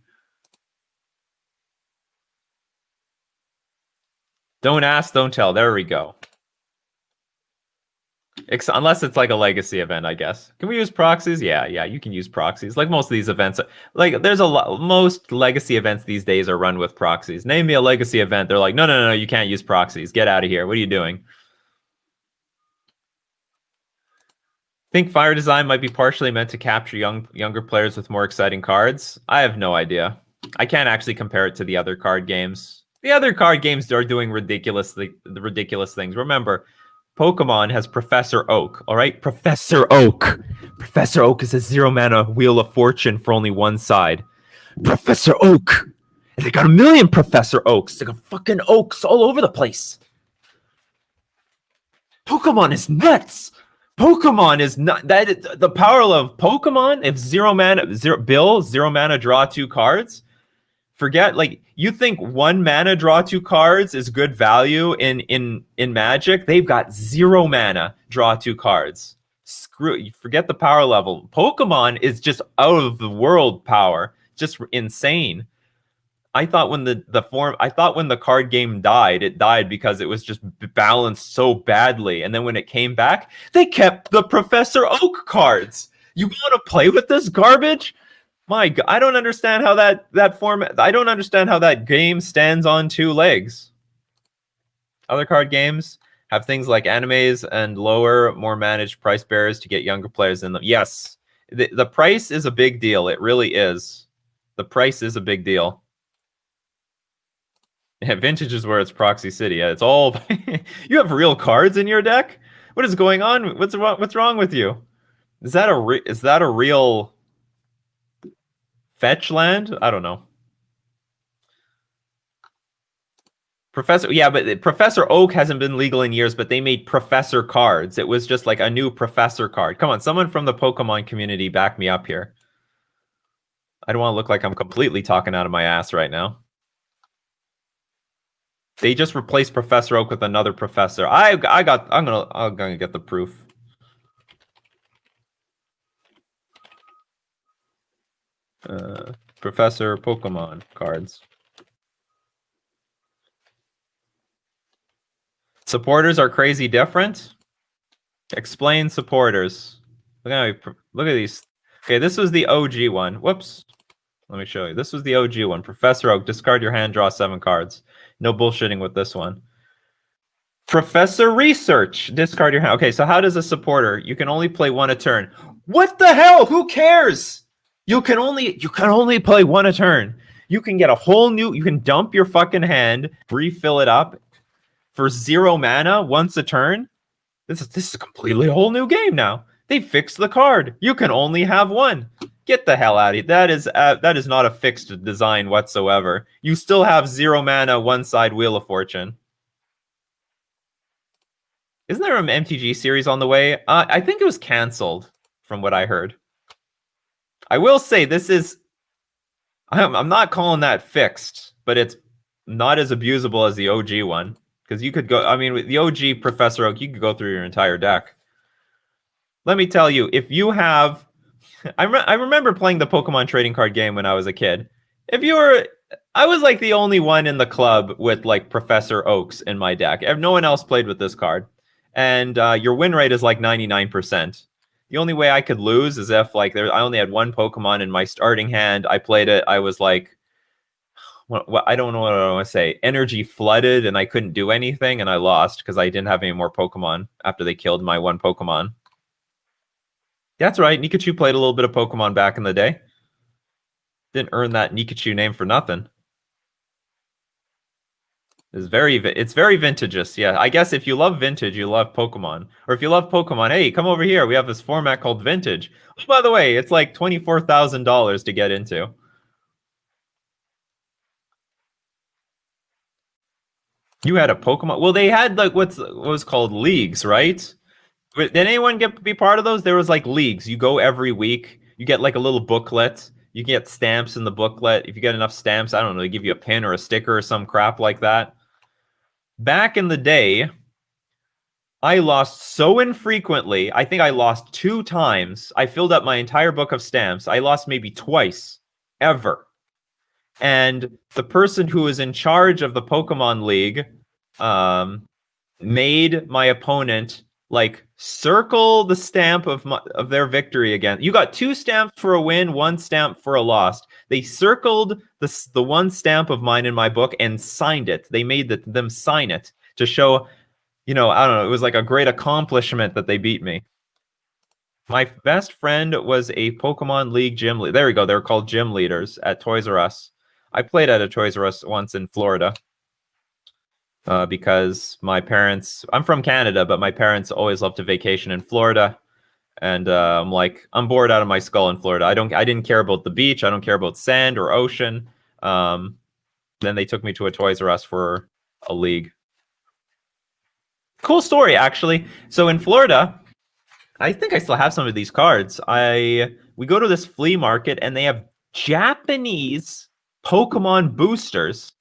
Don't ask, don't tell. There we go. Unless it's like a legacy event, I guess. Can we use proxies? Yeah, you can use proxies. Like most of these events, like there's most legacy events these days are run with proxies. Name me a legacy event. They're like, no, you can't use proxies. Get out of here. What are you doing? Think Fire Design might be partially meant to capture younger players with more exciting cards? I have no idea. I can't actually compare it to the other card games. The other card games are doing ridiculous things. Remember, Pokemon has Professor Oak, all right? Professor Oak. Professor Oak is a 0-mana Wheel of Fortune for only one side. Professor Oak. And they got a million Professor Oaks. They got fucking oaks all over the place. Pokemon is nuts. Pokemon is not that the power of Pokemon. If 0 mana draw 2 cards. Forget, like, you think 1 mana draw 2 cards is good value in Magic. They've got 0 mana draw 2 cards. Forget the power level. Pokemon is just out of the world power. Just insane. I thought when the card game died, it died because it was just balanced so badly. And then when it came back, they kept the Professor Oak cards. You want to play with this garbage? My God, I don't understand how that format. I don't understand how that game stands on 2 legs. Other card games have things like animes and lower, more managed price barriers to get younger players in them. Yes, the price is a big deal. It really is. The price is a big deal. Yeah, Vintage is where it's Proxy City. Yeah, it's all. You have real cards in your deck. What is going on? What's wrong with you? Is that a real Fetch land? I don't know. Professor, yeah, but Professor Oak hasn't been legal in years, but they made Professor cards. It was just like a new Professor card. Come on, someone from the Pokemon community back me up here. I don't want to look like I'm completely talking out of my ass right now. They just replaced Professor Oak with another professor. I'm gonna get the proof. Professor Pokemon cards. Supporters are crazy different. Explain supporters. Look at these. Okay, this was the OG one. Whoops. Let me show you. This was the OG one. Professor Oak, discard your hand, draw 7 cards. No bullshitting with this one. Professor Research, discard your hand. Okay, so how does a supporter? You can only play 1 a turn. What the hell? Who cares? You can only play 1 a turn. You can get a whole new. You can dump your fucking hand, refill it up for 0 mana once a turn. This is a completely whole new game now. They fixed the card. You can only have 1. Get the hell out of here. That is not a fixed design whatsoever. You still have 0 mana, 1-side Wheel of Fortune. Isn't there an MTG series on the way? I think it was canceled, from what I heard. I will say this is. I'm not calling that fixed, but it's not as abusable as the OG one. Because you could go. I mean, with the OG Professor Oak, you could go through your entire deck. Let me tell you, if you have. I remember playing the Pokemon trading card game when I was a kid. I was like the only one in the club with like Professor Oaks in my deck. No one else played with this card. And your win rate is like 99%. The only way I could lose is if like I only had 1 Pokemon in my starting hand. I played it. I was like, I don't know what I want to say. Energy flooded and I couldn't do anything and I lost because I didn't have any more Pokemon after they killed my 1 Pokemon. That's right. Nikachu played a little bit of Pokemon back in the day. Didn't earn that Nikachu name for nothing. It's very vintageous. Yeah, I guess if you love vintage, you love Pokemon. Or if you love Pokemon, hey, come over here. We have this format called Vintage. Oh, by the way, it's like $24,000 to get into. You had a Pokemon. Well, they had like what was called leagues, right? Did anyone be part of those? There was like leagues. You go every week. You get like a little booklet. You get stamps in the booklet. If you get enough stamps, I don't know, they give you a pin or a sticker or some crap like that. Back in the day, I lost so infrequently. I think I lost 2 times. I filled up my entire book of stamps. I lost maybe twice, ever. And the person who was in charge of the Pokemon League made my opponent like circle the stamp of their victory again. You got 2 stamps for a win, 1 stamp for a loss. They circled the 1 stamp of mine in my book and signed it. They made them sign it to show, I don't know, it was like a great accomplishment that they beat me. My best friend was a Pokemon League gym leader. There we go. They were called gym leaders at Toys R Us. I played at a Toys R Us once in Florida. Because my parents, I'm from Canada, but my parents always loved to vacation in Florida. And I'm bored out of my skull in Florida. I didn't care about the beach. I don't care about sand or ocean. Then they took me to a Toys R Us for a league. Cool story, actually. So in Florida, I think I still have some of these cards. We go to this flea market and they have Japanese Pokemon boosters.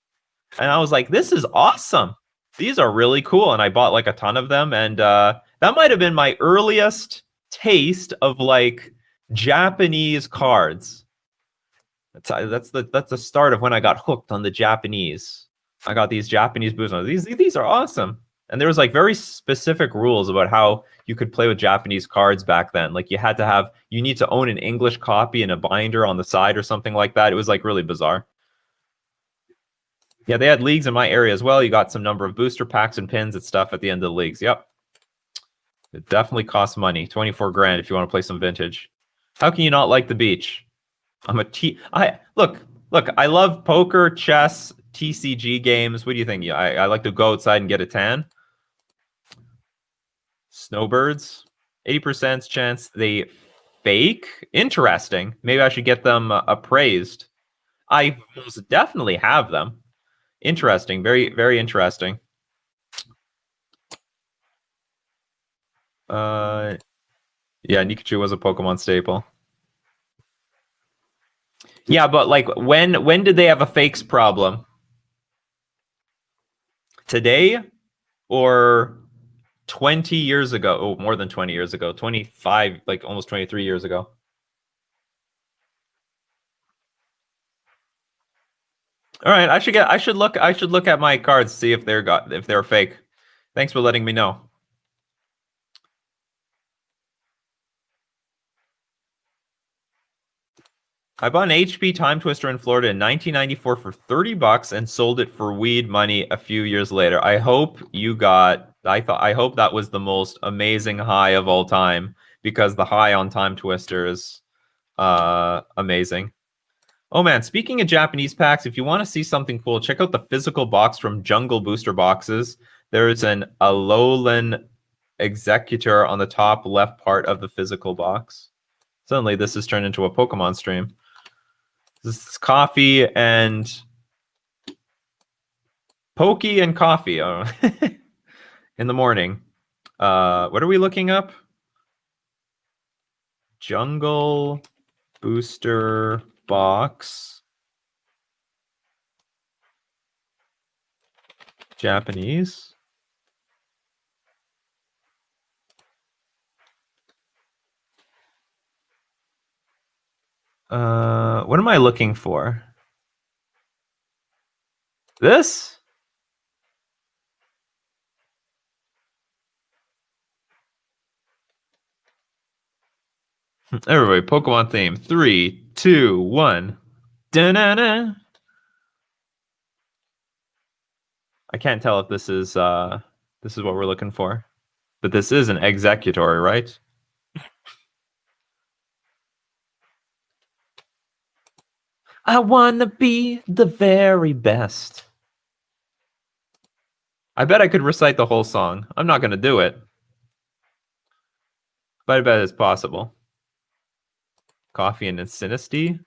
And I was like, this is awesome. These are really cool. And I bought like a ton of them. And that might have been my earliest taste of like Japanese cards. That's the start of when I got hooked on the Japanese. I got these Japanese boosters. These are awesome. And there was like very specific rules about how you could play with Japanese cards back then. Like you need to own an English copy and a binder on the side or something like that. It was like really bizarre. Yeah, they had leagues in my area as well. You got some number of booster packs and pins and stuff at the end of the leagues. Yep. It definitely costs money. 24 grand if you want to play some vintage. How can you not like the beach? Look, I love poker, chess, TCG games. What do you think? I like to go outside and get a tan. Snowbirds. 80% chance they fake? Interesting. Maybe I should get them appraised. I most definitely have them. Interesting. Very, very interesting. Yeah, Nikachu was a Pokemon staple. Yeah, but like when did they have a fakes problem? Today or 20 years ago? Oh, more than 20 years ago. 25, like almost 23 years ago. All right, I should look at my cards, see if they're fake. Thanks for letting me know. I bought an HP Time Twister in Florida in 1994 for $30 and sold it for weed money a few years later. I hope I hope that was the most amazing high of all time, because the high on Time Twister is amazing. Oh man, speaking of Japanese packs, if you want to see something cool, check out the physical box from Jungle Booster Boxes. There's an Alolan Executor on the top left part of the physical box. Suddenly this has turned into a Pokemon stream. This is coffee and Pokey and coffee in the morning. What are we looking up? Jungle Booster Box. Japanese. What am I looking for? This? Everybody, Pokemon theme. 3, 2, 1. Da-na-na. I can't tell if this is what we're looking for. But this is an executor, right? I wanna be the very best. I bet I could recite the whole song. I'm not gonna do it, but I bet it's possible. Coffee and Insinisty?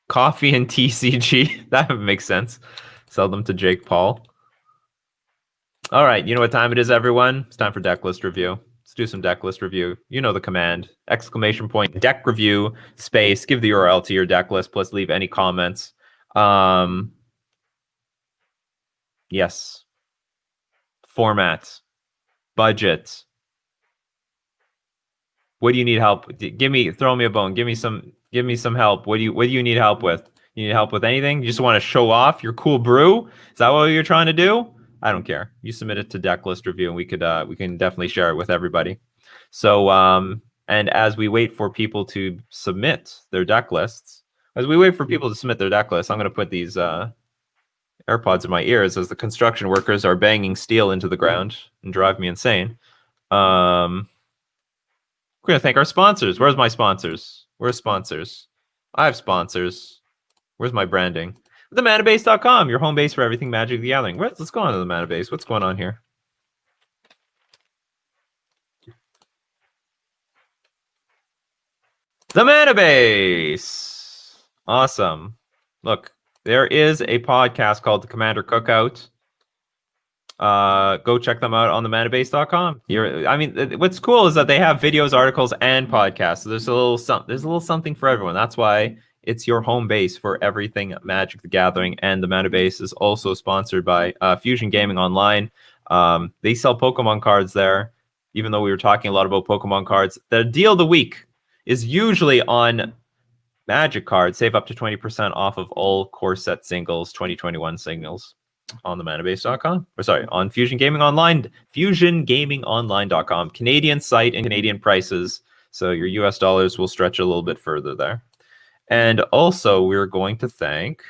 Coffee and TCG? That would make sense. Sell them to Jake Paul. All right, you know what time it is, everyone? It's time for Decklist review. Let's do some Decklist review. You know the command. ! Deck review, space, give the URL to your Decklist, plus leave any comments. Yes. Format. Budget. What do you need help? Throw me a bone. Give me some help. What do you need help with? You need help with anything? You just want to show off your cool brew? Is that what you're trying to do? I don't care. You submit it to Decklist review, and we can definitely share it with everybody. So and as we wait for people to submit their deck lists, I'm going to put these AirPods in my ears as the construction workers are banging steel into the ground and drive me insane. We're going to thank our sponsors. Where's my sponsors? Where's sponsors? I have sponsors. Where's my branding? TheManaBase.com, your home base for everything Magic the Gathering. Let's go on to the Manabase. What's going on here? The Manabase. Awesome. Look, there is a podcast called The Commander Cookout. Go check them out on themanabase.com. What's cool is that they have videos, articles, and podcasts. So there's a little something for everyone. That's why it's your home base for everything Magic the Gathering. And the Manabase is also sponsored by Fusion Gaming Online. They sell Pokemon cards there. Even though we were talking a lot about Pokemon cards, the deal of the week is usually on Magic cards. Save up to 20% off of all core set singles, 2021 singles, on the manabase.com. Or sorry, on Fusion Gaming Online, fusiongamingonline.com. Canadian site and Canadian prices. So your US dollars will stretch a little bit further there. And also, we're going to thank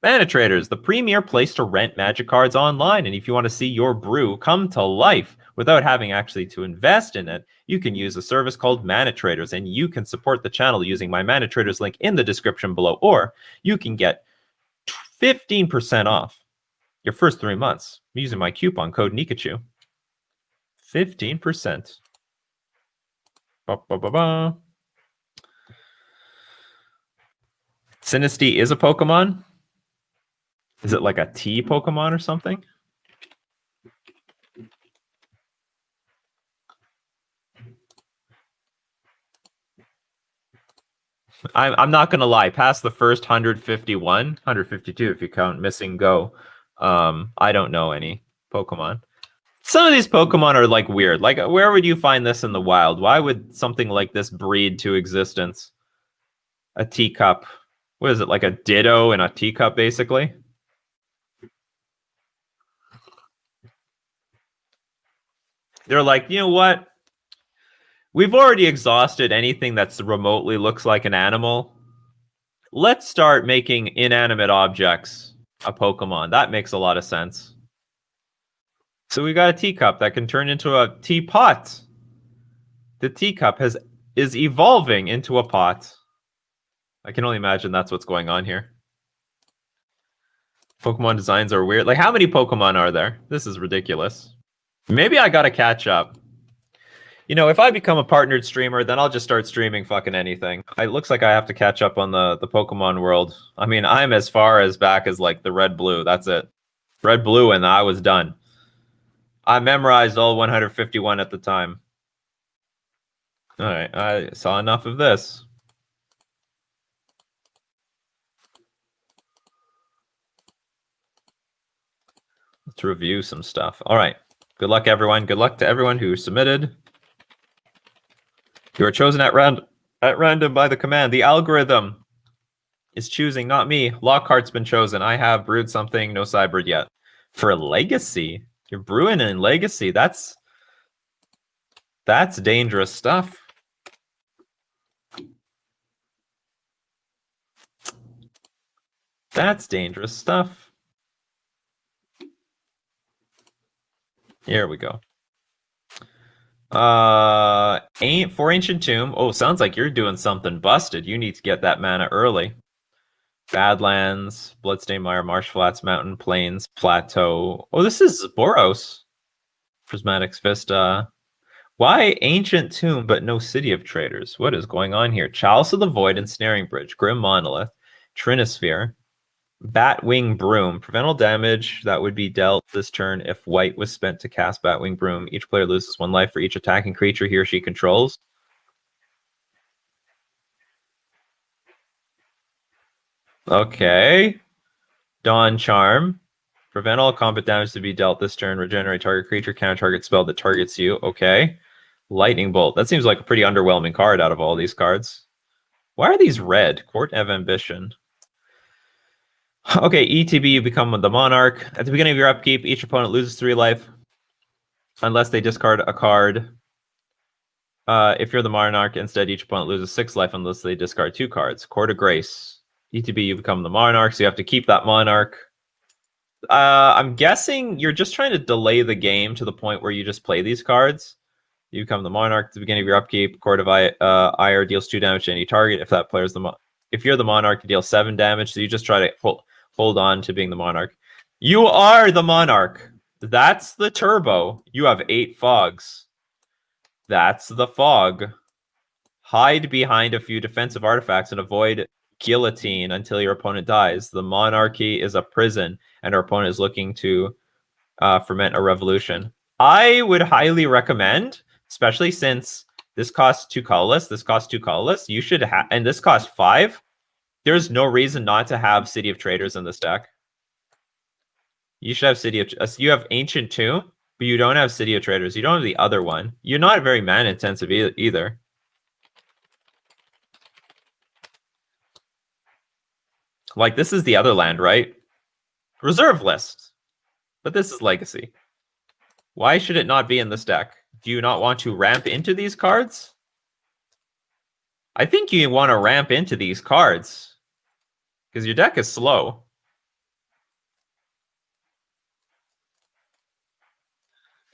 Mana Traders, the premier place to rent Magic cards online. And if you want to see your brew come to life without having actually to invest in it, you can use a service called Mana Traders, and you can support the channel using my Mana Traders link in the description below, or you can get 15% off your first 3 months using my coupon code Nikachu. 15%. Ba-ba-ba-ba. Sinistea is a Pokemon? Is it like a T Pokemon or something? I'm not gonna lie. Past the first 151, 152 if you count missing go. I don't know any Pokemon. Some of these Pokemon are like weird. Like, where would you find this in the wild? Why would something like this breed to existence? A teacup. What is it, like a Ditto in a teacup, basically? They're like, you know what? We've already exhausted anything that's remotely looks like an animal. Let's start making inanimate objects a Pokemon. That makes a lot of sense. So we got a teacup that can turn into a teapot. The teacup is evolving into a pot. I can only imagine that's what's going on here. Pokemon designs are weird. Like, how many Pokemon are there? This is ridiculous. Maybe I gotta catch up. You know, if I become a partnered streamer, then I'll just start streaming fucking anything. It looks like I have to catch up on the Pokemon world. I mean, I'm as far as back as like the red blue. That's it. Red blue, and I was done. I memorized all 151 at the time. All right, I saw enough of this. Let's review some stuff. All right. Good luck, everyone. Good luck to everyone who submitted. You are chosen at random by the command. The algorithm is choosing, not me. Lockhart's been chosen. I have brewed something, no Cybrid yet. For Legacy? You're brewing in Legacy. That's dangerous stuff. That's dangerous stuff. Here we go. For Ancient Tomb. Oh, sounds like you're doing something busted. You need to get that mana early. Badlands, Bloodstained Mire, Marsh Flats, Mountain Plains, Plateau. Oh, this is Boros. Prismatics Vista. Why Ancient Tomb but no City of Traders? What is going on here? Chalice of the Void and Snaring Bridge, Grim Monolith, Trinisphere, Batwing Broom. Prevent all damage that would be dealt this turn if white was spent to cast Batwing Broom. Each player loses 1 life for each attacking creature he or she controls. Okay. Dawn Charm. Prevent all combat damage to be dealt this turn. Regenerate target creature, counter target spell that targets you. Okay. Lightning Bolt. That seems like a pretty underwhelming card out of all these cards. Why are these red? Court of Ambition. Okay, ETB, you become the Monarch. At the beginning of your upkeep, each opponent loses 3 life unless they discard a card. If you're the Monarch, instead, each opponent loses 6 life unless they discard 2 cards. Court of Grace. ETB, you become the Monarch, so you have to keep that Monarch. I'm guessing you're just trying to delay the game to the point where you just play these cards. You become the Monarch at the beginning of your upkeep. Court of Ire deals 2 damage to any target. If that player's if you're the Monarch, you deal 7 damage. So you just try to hold on to being the Monarch. You are the Monarch. That's the turbo. You have 8 fogs. That's the fog. Hide behind a few defensive artifacts and avoid guillotine until your opponent dies. The monarchy is a prison, and our opponent is looking to ferment a revolution. I would highly recommend, especially since this costs 2 colorless, this costs 2 colorless, you should have, and this costs 5. There's no reason not to have City of Traders in this deck. You should have you have Ancient Tomb, but you don't have City of Traders. You don't have the other one. You're not very mana intensive either. Like, this is the other land, right? Reserve list. But this is Legacy. Why should it not be in this deck? Do you not want to ramp into these cards? I think you want to ramp into these cards. Because your deck is slow.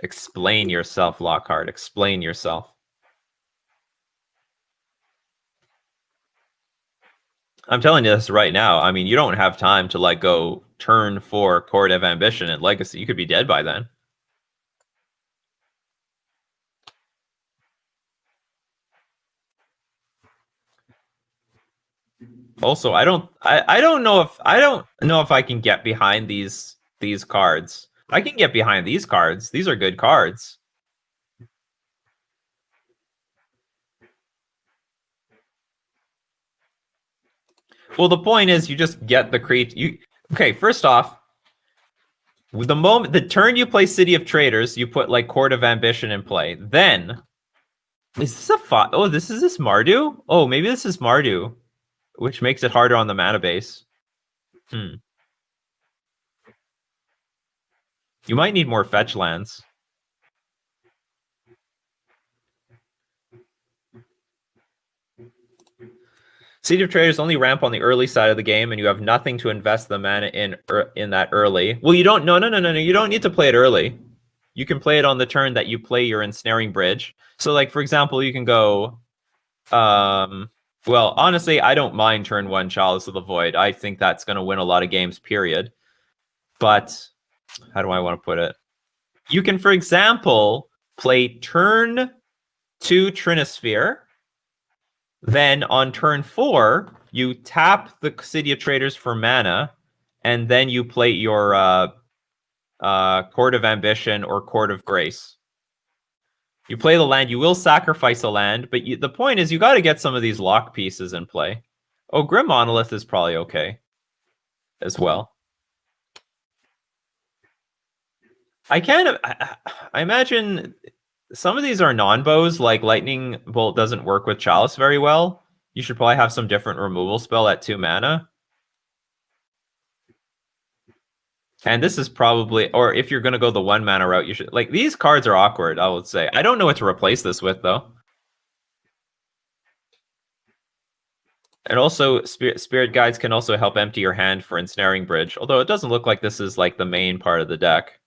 Explain yourself, Lockhart. Explain yourself. I'm telling you this right now. I mean, you don't have time to like go turn 4 Court of Ambition and Legacy. You could be dead by then. Also, I don't know if I can get behind these cards. I can get behind these cards. These are good cards. Well, the point is you just get the creature. Okay, first off, the turn you play City of Traders, you put like Court of Ambition in play. Then is this a oh, this is this Mardu? Oh, maybe this is Mardu, which makes it harder on the mana base. You might need more fetch lands. City of Traders only ramp on the early side of the game, and you have nothing to invest the mana in that early. Well, you don't. No. You don't need to play it early. You can play it on the turn that you play your Ensnaring Bridge. So, like for example, you can go. Well, honestly, I don't mind turn 1 Chalice of the Void. I think that's going to win a lot of games. Period. But how do I want to put it? You can, for example, play turn 2 Trinisphere. Then on turn 4, you tap the City of Traders for mana, and then you play your Court of Ambition or Court of Grace. You play the land. You will sacrifice a land, but the point is you got to get some of these lock pieces in play. Oh, Grim Monolith is probably okay as well. I imagine some of these are non-bows, like Lightning Bolt doesn't work with Chalice very well. You should probably have some different removal spell at 2 mana. And this is probably, or if you're going to go the 1 mana route, you should, like, these cards are awkward, I would say. I don't know what to replace this with, though. And also, Spirit Guides can also help empty your hand for Ensnaring Bridge, although it doesn't look like this is, like, the main part of the deck.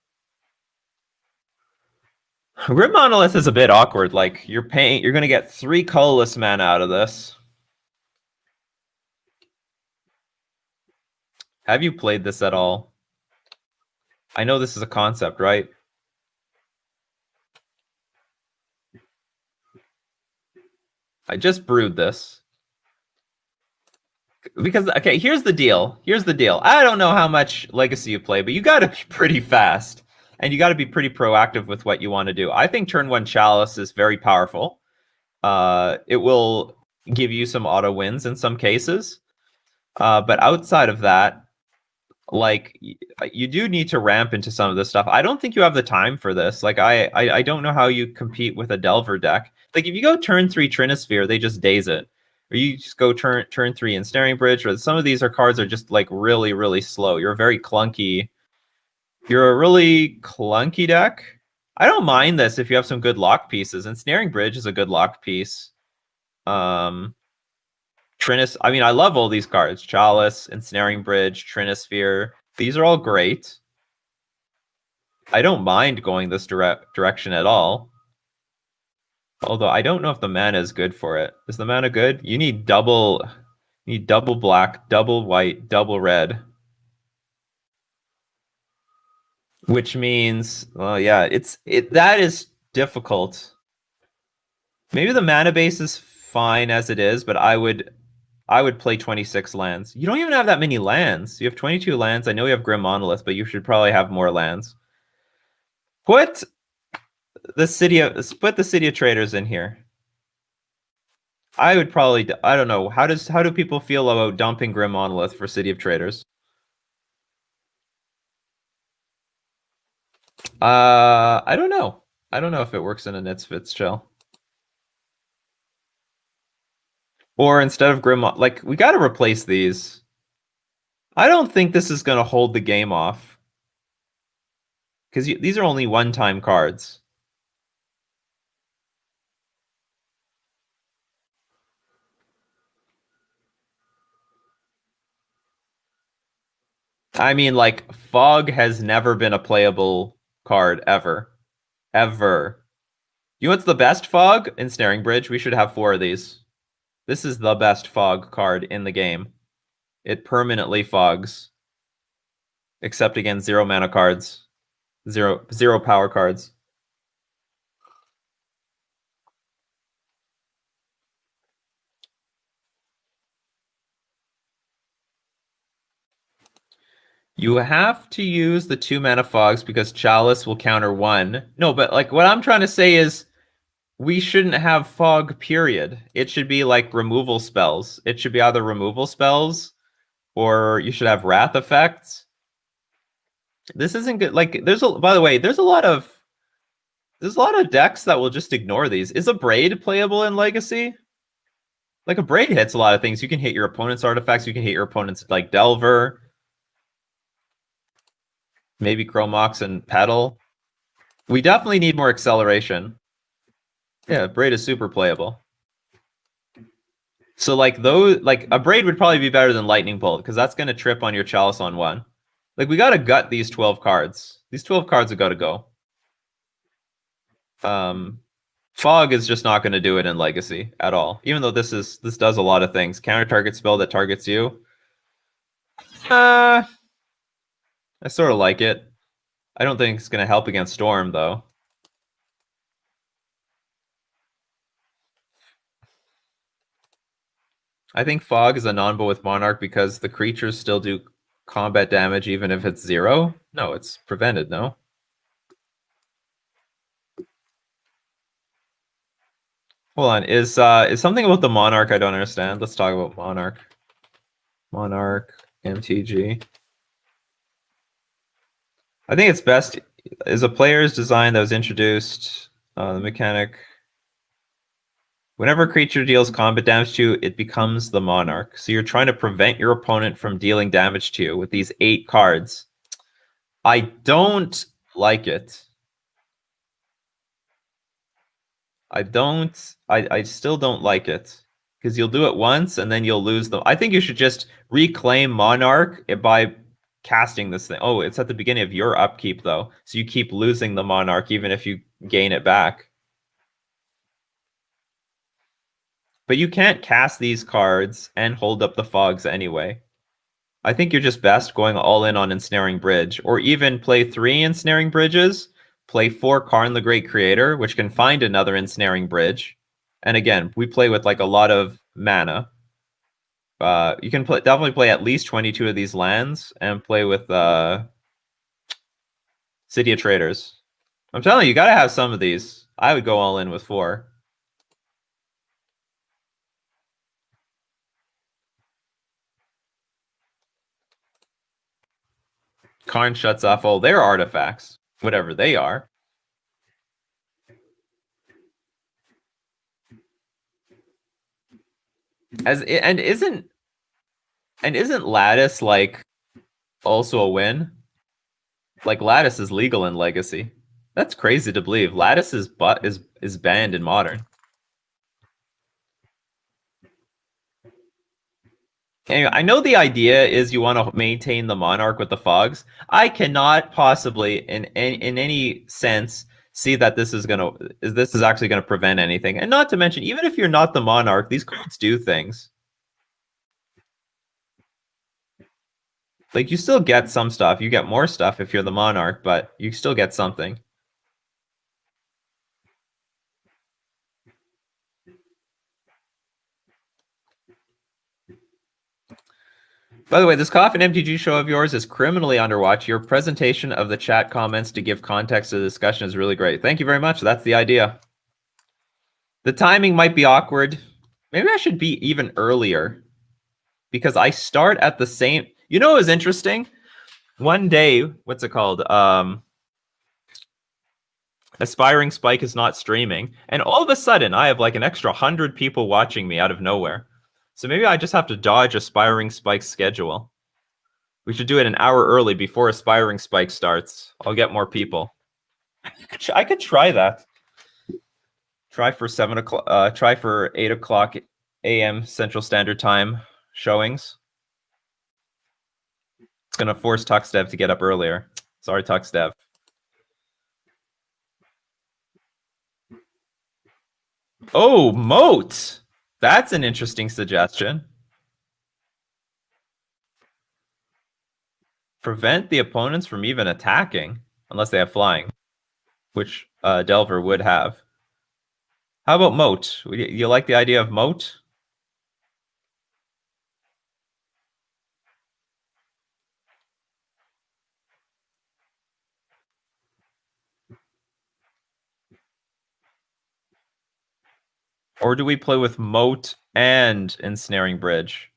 Grim Monolith is a bit awkward. Like, you're going to get 3 colorless mana out of this. Have you played this at all? I know this is a concept, right? I just brewed this. Because, okay, here's the deal. I don't know how much Legacy you play, but you got to be pretty fast. And you got to be pretty proactive with what you want to do. I think turn 1 Chalice is very powerful. It will give you some auto wins in some cases. But outside of that, like, you do need to ramp into some of this stuff. I don't think you have the time for this. Like, I don't know how you compete with a Delver deck. Like, if you go turn 3 Trinisphere, they just daze it. Or you just go turn 3 Ensnaring Bridge, or some of these cards are just, like, really, really slow. You're a really clunky deck. I don't mind this if you have some good lock pieces. Ensnaring Bridge is a good lock piece. I mean, I love all these cards. Chalice, Ensnaring Bridge, Trinisphere. These are all great. I don't mind going this direction at all. Although I don't know if the mana is good for it. Is the mana good? You need double black, double white, double red. Which means, well, yeah, that is difficult. Maybe the mana base is fine as it is, but I would play 26 lands. You don't even have that many lands. You have 22 lands. I know you have Grim Monolith, but you should probably have more lands. Put the City of Traders in here. I would probably, I don't know. How do people feel about dumping Grim Monolith for City of Traders? I don't know. I don't know if it works in a Nitsfits shell. Or instead of Grim, like, we got to replace these. I don't think this is going to hold the game off. Because these are only one-time cards. I mean, like, Fog has never been a playable card, ever. Ever. You know what's the best Fog? Ensnaring Bridge. We should have 4 of these. This is the best Fog card in the game. It permanently fogs. Except against 0 mana cards. Zero power cards. You have to use the 2 mana fogs because Chalice will counter 1. No, but like what I'm trying to say is we shouldn't have fog, period. It should be like removal spells. It should be either removal spells or you should have wrath effects. This isn't good. Like by the way, there's a lot of decks that will just ignore these. Is a Braid playable in Legacy? Like a Braid hits a lot of things. You can hit your opponent's artifacts, you can hit your opponent's like Delver. Maybe Chromox and Petal. We definitely need more acceleration. Yeah, Braid is super playable. So like a Braid would probably be better than Lightning Bolt because that's gonna trip on your Chalice on 1. Like we gotta gut these 12 cards. These 12 cards have got to go. Fog is just not gonna do it in Legacy at all. Even though this does a lot of things. Counter target spell that targets you. I sort of like it. I don't think it's gonna help against Storm though. I think Fog is a non-bo with Monarch because the creatures still do combat damage even if it's 0. No, it's prevented, no? Hold on, is something about the Monarch I don't understand? Let's talk about Monarch. Monarch, MTG. I think it's best is a player's design that was introduced, the mechanic. Whenever a creature deals combat damage to you, it becomes the Monarch. So you're trying to prevent your opponent from dealing damage to you with these 8 cards. I don't like it. I still don't like it. Because you'll do it once and then you'll lose them. I think you should just reclaim Monarch by casting this thing. Oh, it's at the beginning of your upkeep, though. So you keep losing the Monarch even if you gain it back. But you can't cast these cards and hold up the fogs anyway. I think you're just best going all in on Ensnaring Bridge, or even play 3 Ensnaring Bridges, play 4 Karn the Great Creator, which can find another Ensnaring Bridge. And again, we play with like a lot of mana. You can definitely play at least 22 of these lands and play with City of Traders. I'm telling you, you gotta have some of these. I would go all in with 4. Karn shuts off all their artifacts, whatever they are. And isn't Lattice like also a win? Like Lattice is legal in Legacy. That's crazy to believe. Lattice is banned in Modern. Anyway, I know the idea is you want to maintain the Monarch with the fogs. I cannot possibly, in any sense, see that this is actually gonna prevent anything. And not to mention, even if you're not the Monarch, these cards do things. Like you still get some stuff. You get more stuff if you're the Monarch, but you still get something. By the way, this Coffee and MTG show of yours is criminally underwatch. Your presentation of the chat comments to give context to the discussion is really great. Thank you very much. That's the idea. The timing might be awkward. Maybe I should be even earlier because I start at the same. You know what was interesting? One day, what's it called? Aspiring Spike is not streaming, and all of a sudden, I have like an extra 100 people watching me out of nowhere. So maybe I just have to dodge Aspiring Spike's schedule. We should do it an hour early before Aspiring Spike starts. I'll get more people. I could try that. Try for 7 o'clock. Try for 8 o'clock a.m. Central Standard Time showings. It's gonna force TuxDev to get up earlier. Sorry, TuxDev. Oh, Moat! That's an interesting suggestion. Prevent the opponents from even attacking, unless they have flying, which Delver would have. How about Moat? You like the idea of Moat? Or do we play with Moat and Ensnaring Bridge?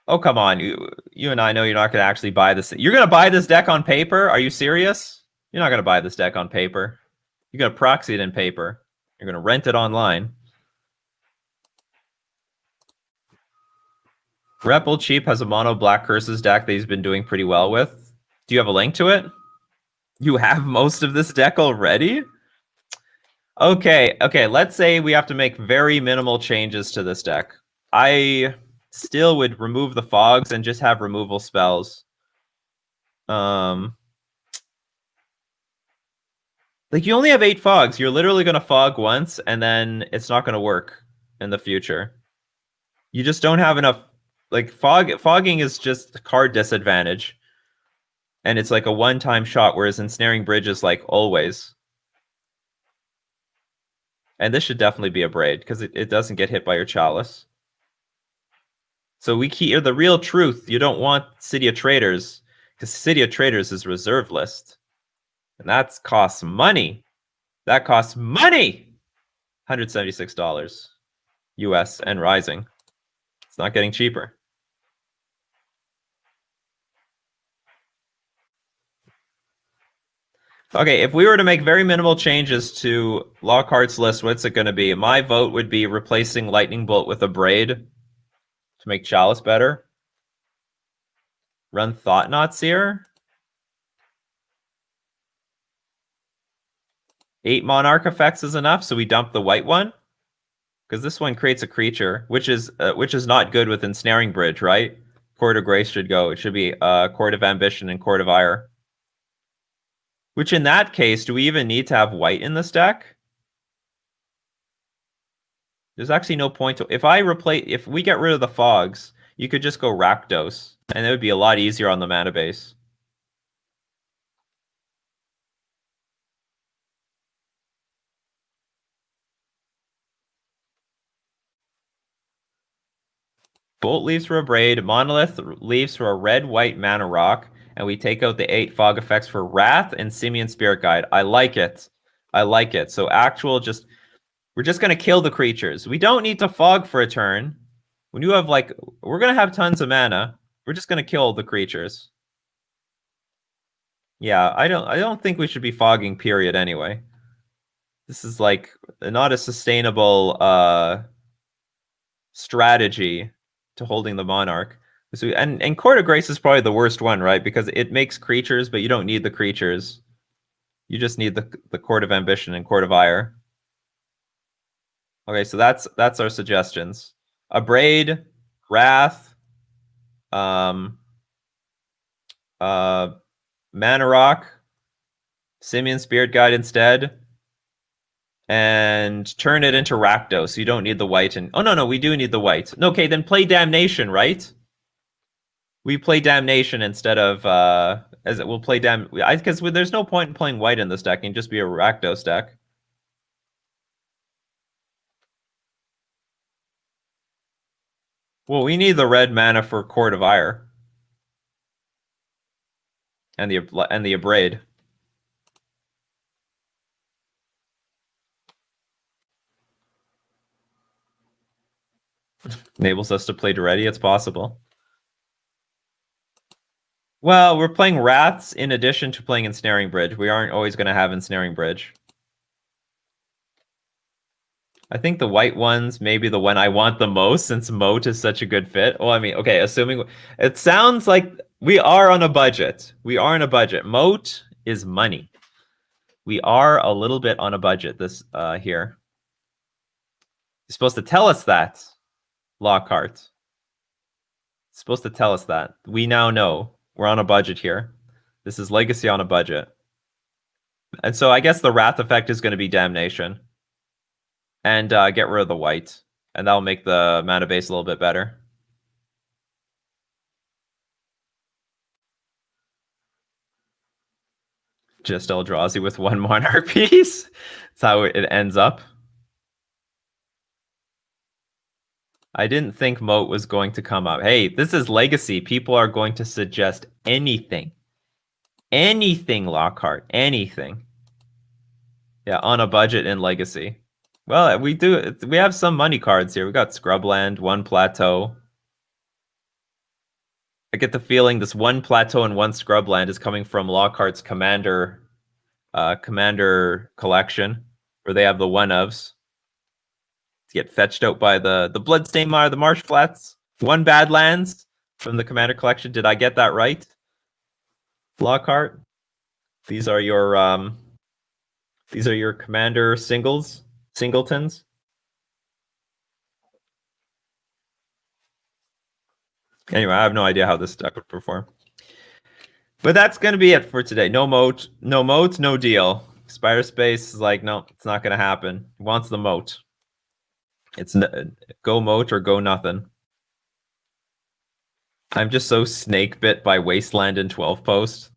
Oh, come on. You and I know you're not going to actually buy this. You're going to buy this deck on paper? Are you serious? You're not going to buy this deck on paper. You're going to proxy it in paper. You're going to rent it online. Rebel Cheap has a mono Black Curses deck that he's been doing pretty well with. Do you have a link to it? You have most of this deck already? Okay, let's say we have to make very minimal changes to this deck. I still would remove the fogs and just have removal spells. Like, you only have 8 fogs. You're literally going to fog once, and then it's not going to work in the future. You just don't have enough. Like, fogging is just card disadvantage. And it's like a one-time shot, whereas Ensnaring Bridge is like always. And this should definitely be a Braid, because it doesn't get hit by your Chalice. So we keep the real truth. You don't want City of Traders, because City of Traders is reserve list. And that costs money. That costs money! $176 US and rising. It's not getting cheaper. Okay, if we were to make very minimal changes to Lockhart's list, what's it going to be? My vote would be replacing Lightning Bolt with a Braid to make Chalice better. Run Thought-Knot Seer. 8 Monarch effects is enough, so we dump the white one. Because this one creates a creature, which is not good with Ensnaring Bridge, right? Court of Grace should go. It should be Court of Ambition and Court of Ire. Which in that case, do we even need to have white in this deck? There's actually no point to... If we get rid of the fogs, you could just go Rakdos, and it would be a lot easier on the mana base. Bolt leaves for a Braid, Monolith leaves for a red-white mana rock, and we take out the 8 fog effects for Wrath and Simian Spirit Guide. I like it. I like it. So we're just going to kill the creatures. We don't need to fog for a turn. When you have, like, we're going to have tons of mana. We're just going to kill the creatures. Yeah, I don't think we should be fogging, period, anyway. This is, like, not a sustainable strategy to holding the Monarch. So, and Court of Grace is probably the worst one, right? Because it makes creatures, but you don't need the creatures. You just need the Court of Ambition and Court of Ire. Okay, so that's our suggestions. A Braid, Wrath, Mana Rock, Simian Spirit Guide instead, and turn it into Rakdos, so you don't need the white. And oh no, we do need the white. Okay, then play Damnation, right? We play Damnation instead of we'll play because there's no point in playing white in this deck. It can just be a Rakdos deck. Well, we need the red mana for Court of Ire and the Abrade. Enables us to play Duretti. It's possible. Well, we're playing Wraths in addition to playing Ensnaring Bridge. We aren't always going to have Ensnaring Bridge. I think the white one's maybe the one I want the most, since Moat is such a good fit. Well, I mean, okay, assuming... It sounds like we are on a budget. We are on a budget. Moat is money. We are a little bit on a budget this here. You're supposed to tell us that, Lockhart. Supposed to tell us that. We now know we're on a budget here. This is Legacy on a budget. And so I guess the Wrath effect is going to be Damnation. And get rid of the white. And that'll make the mana base a little bit better. Just Eldrazi with 1 Monarch piece. That's how it ends up. I didn't think Moat was going to come up. Hey, this is Legacy. People are going to suggest anything. Anything, Lockhart. Anything. Yeah, on a budget in Legacy. Well, we do. We have some money cards here. We got Scrubland, one plateau. I get the feeling this one plateau and one Scrubland is coming from Lockhart's Commander collection, where they have the one-ofs. To get fetched out by the Bloodstained Mire, the Marsh Flats. One Badlands from the Commander collection. Did I get that right? Lockhart? These are your Commander singletons. Anyway, I have no idea how this deck would perform. But that's going to be it for today. No moat, no deal. Spider Space is like, no, it's not going to happen. He wants the moat. It's go moat or go nothing. I'm just so snake bit by Wasteland and 12 post.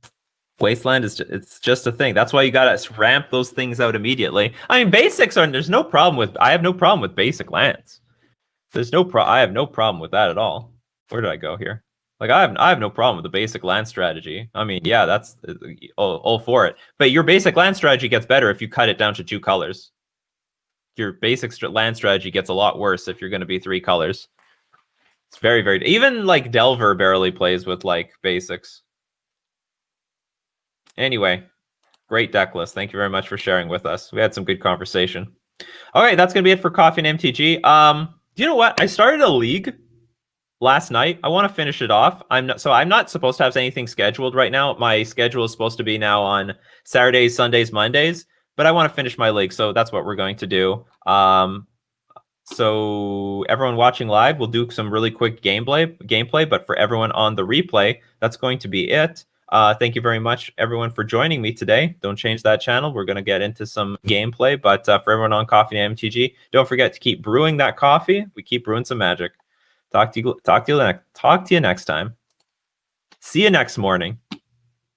Wasteland it's just a thing. That's why you gotta ramp those things out immediately. I mean, basics are. There's no problem with. I have no problem with basic lands. I have no problem with that at all. Where did I go here? Like I have no problem with the basic land strategy. I mean, yeah, that's all for it. But your basic land strategy gets better if you cut it down to 2 colors. Your basic land strategy gets a lot worse if you're going to be 3 colors. It's very, very... Even, like, Delver barely plays with, like, basics. Anyway, great deck list. Thank you very much for sharing with us. We had some good conversation. All right, that's going to be it for Coffee and MTG. Do you know what? I started a league last night. I want to finish it off. I'm not supposed to have anything scheduled right now. My schedule is supposed to be now on Saturdays, Sundays, Mondays, but I want to finish my league, so that's what we're going to do. So everyone watching live, we'll do some really quick gameplay, but for everyone on the replay, that's going to be it. Thank you very much, everyone, for joining me today. Don't change that channel. We're going to get into some gameplay, but for everyone on Coffee and MTG, don't forget to keep brewing that coffee. We keep brewing some magic. Talk to you next time. See you next morning.